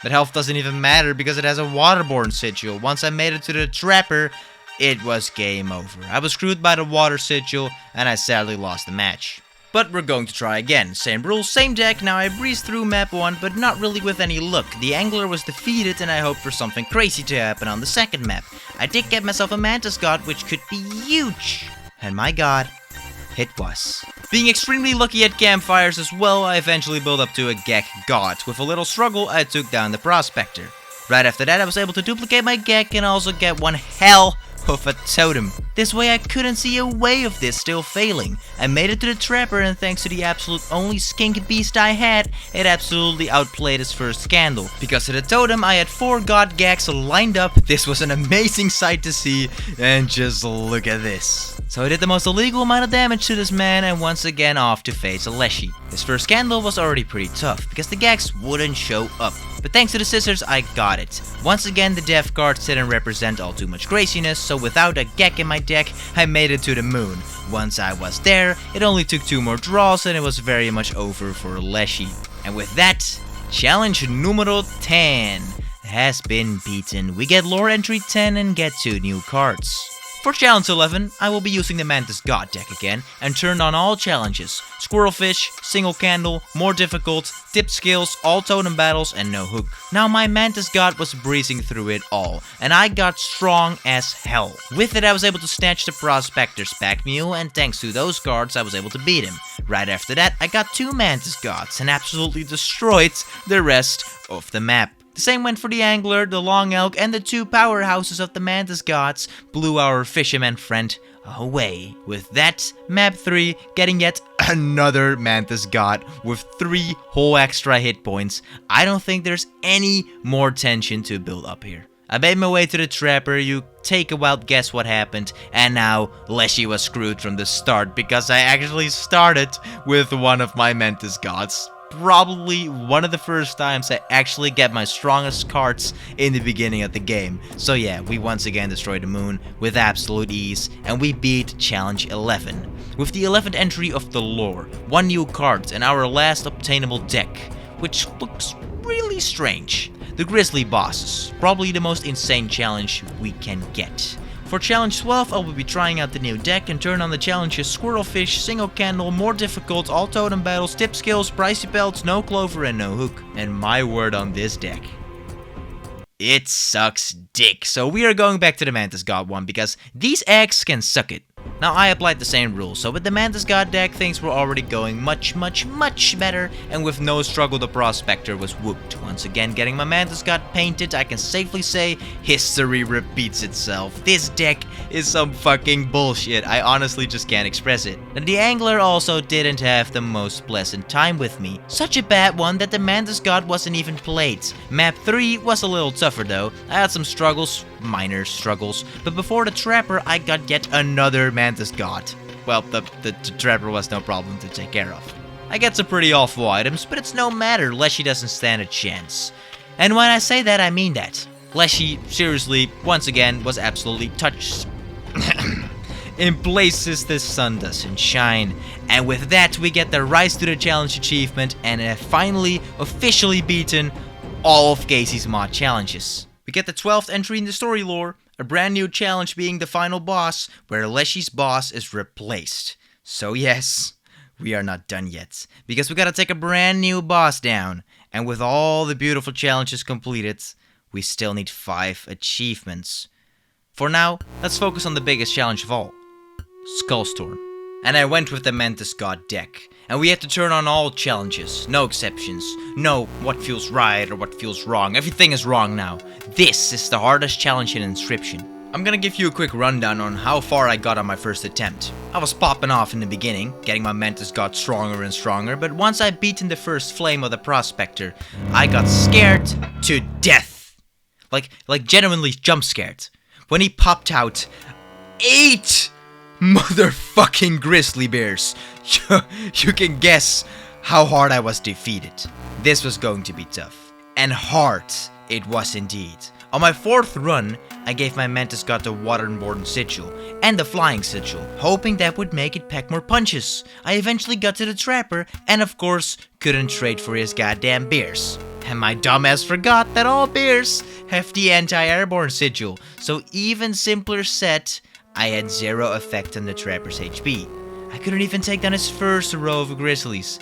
A: But health doesn't even matter because it has a waterborne sigil. Once I made it to the Trapper, it was game over. I was screwed by the water sigil, and I sadly lost the match. But we're going to try again. Same rules, same deck. Now I breezed through map 1, but not really with any luck. The Angler was defeated, and I hoped for something crazy to happen on the 2nd map. I did get myself a Mantis God, which could be huge. And my god, it was. Being extremely lucky at campfires as well, I eventually built up to a Gek God. With a little struggle, I took down the Prospector. Right after that, I was able to duplicate my Gek and also get 1 hell of a totem. This way I couldn't see a way of this still failing. I made it to the trapper, and thanks to the absolute only skink beast I had, it absolutely outplayed his first scandal. Because of the totem, I had 4 god gags lined up. This was an amazing sight to see, and just look at this. So I did the most illegal amount of damage to this man, and once again off to face a Leshy. His first scandal was already pretty tough, because the gags wouldn't show up. But thanks to the scissors, I got it. Once again, the death cards didn't represent all too much craziness, so without a gag in my deck, I made it to the moon. Once I was there, it only took 2 more draws, and it was very much over for Leshy. And with that, challenge numero 10 has been beaten. We get lore entry 10 and get 2 new cards. For challenge 11, I will be using the Mantis God deck again and turn on all challenges. Squirrelfish, single candle, more difficult, tip skills, all totem battles, and no hook. Now my Mantis God was breezing through it all, and I got strong as hell. With it I was able to snatch the Prospector's pack mule, and thanks to those cards I was able to beat him. Right after that I got 2 Mantis Gods and absolutely destroyed the rest of the map. The same went for the Angler, the Long Elk, and the 2 powerhouses of the Mantis Gods blew our fisherman friend away. With that, map 3 getting yet another Mantis God with 3 whole extra hit points. I don't think there's any more tension to build up here. I made my way to the trapper, you take a wild guess what happened, and now Leshy was screwed from the start because I actually started with one of my Mantis Gods. Probably one of the first times I actually get my strongest cards in the beginning of the game. So yeah, we once again destroyed the moon with absolute ease, and we beat challenge 11. With the 11th entry of the lore, 1 new card and our last obtainable deck, which looks really strange. The grizzly bosses, probably the most insane challenge we can get. For challenge 12, I will be trying out the new deck and turn on the challenges Squirrelfish, Single Candle, More Difficult, All Totem Battles, Tip Skills, Pricey Pelts, No Clover, and No Hook. And my word on this deck, it sucks dick. So we are going back to the Mantis God one because these eggs can suck it. Now I applied the same rules, so with the Mantis God deck things were already going much better, and with no struggle the Prospector was whooped. Once again getting my Mantis God painted, I can safely say history repeats itself. This deck is some fucking bullshit, I honestly just can't express it. And the Angler also didn't have the most pleasant time with me. Such a bad one that the Mantis God wasn't even played. Map 3 was a little tougher though, I had some struggles, minor struggles, but before the Trapper I got yet another Mantis God. Well, the Trapper was no problem to take care of. I get some pretty awful items, but it's no matter, Leshy doesn't stand a chance. And when I say that, I mean that. Leshy, seriously, once again, was absolutely touched in places the sun doesn't shine. And with that, we get the Rise to the Challenge achievement and have finally, officially beaten all of Kaycee's mod challenges. We get the 12th entry in the story lore, a brand new challenge being the final boss, where Leshy's boss is replaced. So yes, we are not done yet, because we gotta take a brand new boss down, and with all the beautiful challenges completed, we still need 5 achievements. For now, let's focus on the biggest challenge of all, Skullstorm. And I went with the Mantis God deck, and we had to turn on all challenges, no exceptions, no what feels right or what feels wrong, everything is wrong now. This is the hardest challenge in Inscryption. I'm gonna give you a quick rundown on how far I got on my first attempt. I was popping off in the beginning, getting my Mantis God stronger and stronger, but once I beaten the first flame of the Prospector, I got scared to death. Like genuinely jump scared. When he popped out 8 motherfucking grizzly bears. You can guess how hard I was defeated. This was going to be tough. And hard it was indeed. On my 4th run, I gave my Mantis God the Waterborne Sigil and the Flying Sigil, hoping that would make it pack more punches. I eventually got to the Trapper, and of course, couldn't trade for his goddamn bears. And my dumbass forgot that all bears have the Anti-Airborne Sigil, so even simpler set, I had 0 effect on the Trapper's HP. I couldn't even take down his first row of grizzlies.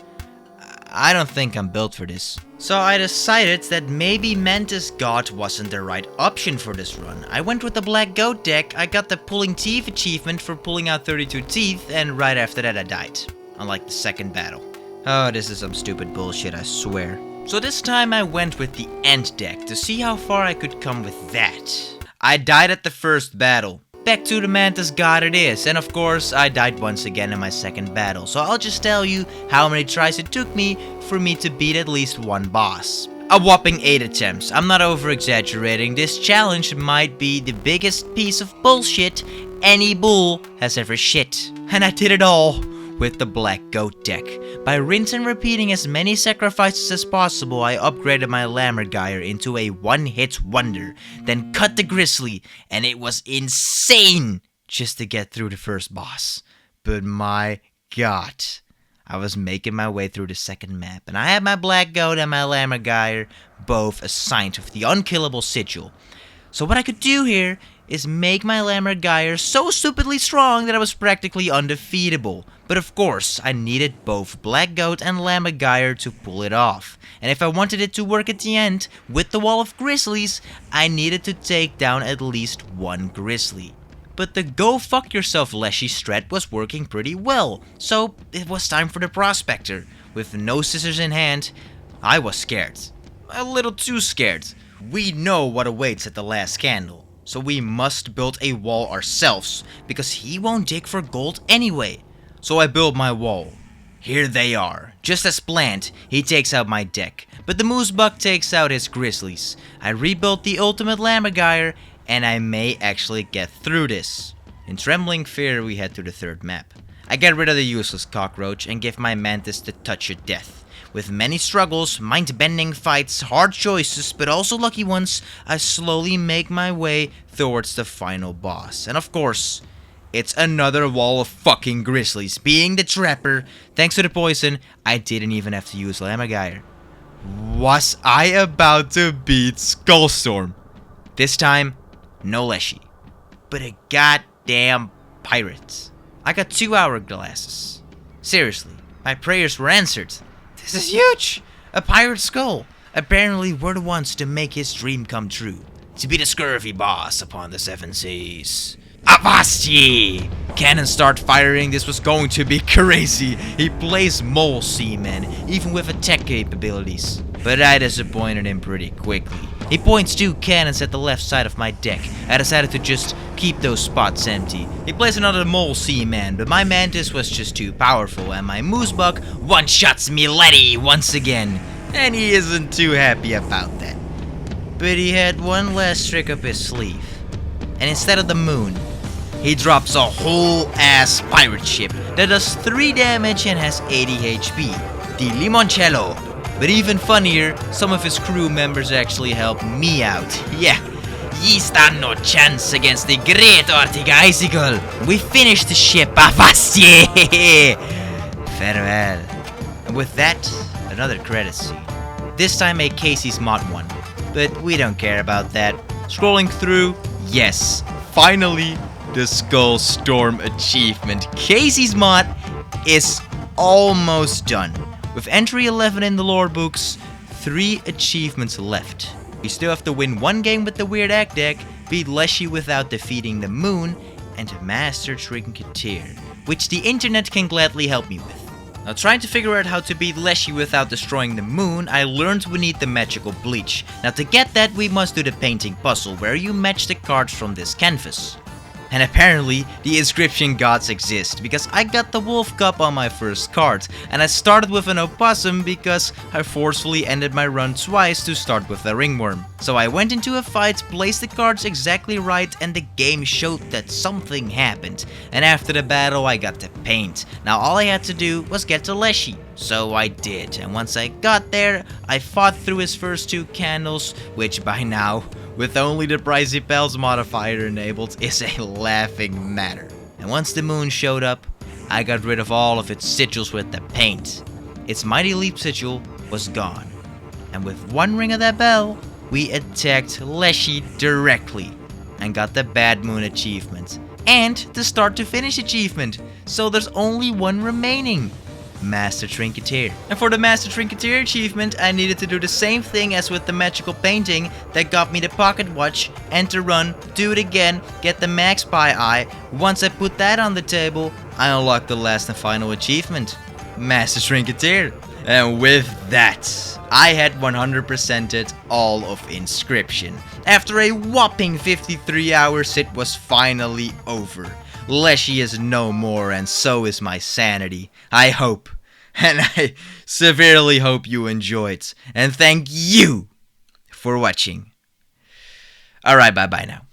A: I don't think I'm built for this. So I decided that maybe Mantis God wasn't the right option for this run. I went with the Black Goat deck, I got the Pulling Teeth achievement for pulling out 32 teeth, and right after that I died. Unlike the second battle. Oh, this is some stupid bullshit, I swear. So this time I went with the End deck to see how far I could come with that. I died at the first battle. back to the Mantis God it is, and of course I died once again in my second battle, so I'll just tell you how many tries it took me for me to beat at least one boss. A whopping 8 attempts. I'm not over exaggerating, this challenge might be the biggest piece of bullshit any bull has ever shit. And I did it all with the Black Goat deck. By rinse and repeating as many sacrifices as possible, I upgraded my Lammergeier into a one-hit wonder, then cut the Grizzly, and it was insane just to get through the first boss. But my god, I was making my way through the second map, and I had my Black Goat and my Lammergeier both assigned with the unkillable sigil. So what I could do here is make my Lammergeier so stupidly strong that I was practically undefeatable. But of course, I needed both Black Goat and Lammergeier to pull it off. And if I wanted it to work at the end, with the wall of grizzlies, I needed to take down at least one grizzly. But the go fuck yourself Leshy strat was working pretty well, so it was time for the prospector. With no scissors in hand, I was scared. A little too scared. We know what awaits at the last candle, so we must build a wall ourselves, because he won't dig for gold anyway. So I build my wall. Here they are. Just as planned, he takes out my deck, but the Moose Buck takes out his grizzlies. I rebuilt the ultimate Lammergeier, and I may actually get through this. In trembling fear, we head to the third map. I get rid of the useless cockroach and give my Mantis the touch of death. With many struggles, mind-bending fights, hard choices, but also lucky ones, I slowly make my way towards the final boss. And of course, it's another wall of fucking grizzlies. Being the trapper, thanks to the poison, I didn't even have to use Lammergeier. Was I about to beat Skullstorm? This time, no Leshy, but a goddamn pirate. I got 2 hourglasses. Seriously, my prayers were answered. This is huge! A pirate skull. Apparently we're the ones to make his dream come true. To be the scurvy boss upon the 7 seas. Avast ye! Cannons start firing, this was going to be crazy. He plays mole seaman, even with attack capabilities. But I disappointed him pretty quickly. He points 2 cannons at the left side of my deck. I decided to just keep those spots empty. He plays another mole seaman, but my Mantis was just too powerful, and my Moosebuck one-shots me Letty once again. And he isn't too happy about that. But he had one last trick up his sleeve. And instead of the moon, he drops a whole ass pirate ship that does 3 damage and has 80 HP. The Limoncello. But even funnier, some of his crew members actually helped me out. Yeah, ye stand no chance against the great Arctic Icicle. We finished the ship, avast ye! Farewell. And with that, another credit scene. This time a Kaycee's mod one, but we don't care about that. Scrolling through, yes, finally the Skull Storm achievement. Kaycee's mod is almost done. With entry 11 in the lore books, 3 achievements left. You still have to win 1 game with the Weird Egg deck, beat Leshy without defeating the moon, and master Trinketeer, which the internet can gladly help me with. Now trying to figure out how to beat Leshy without destroying the moon, I learned we need the magical bleach. Now to get that we must do the painting puzzle, where you match the cards from this canvas. And apparently, the Inscryption gods exist, because I got the Wolf Cup on my first card, and I started with an opossum because I forcefully ended my run twice to start with a ringworm. So I went into a fight, placed the cards exactly right, and the game showed that something happened. And after the battle, I got to paint. Now all I had to do was get to Leshy. So I did, and once I got there, I fought through his first 2 candles, which by now, with only the Pricey Pals modifier enabled, is a laughing matter. And once the moon showed up, I got rid of all of its sigils with the paint. Its Mighty Leap sigil was gone. And with 1 ring of that bell, we attacked Leshy directly and got the Bad Moon achievement. And the Start to Finish achievement, so there's only 1 remaining. Master Trinketeer. And for the Master Trinketeer achievement, I needed to do the same thing as with the magical painting that got me the pocket watch, enter run, do it again, get the Max Pie Eye. Once I put that on the table, I unlocked the last and final achievement, Master Trinketeer. And with that, I had 100%ed all of Inscryption. After a whopping 53 hours, it was finally over. Leshy is no more, and so is my sanity. I hope, and I severely hope you enjoyed. And thank you for watching. Alright, bye bye now.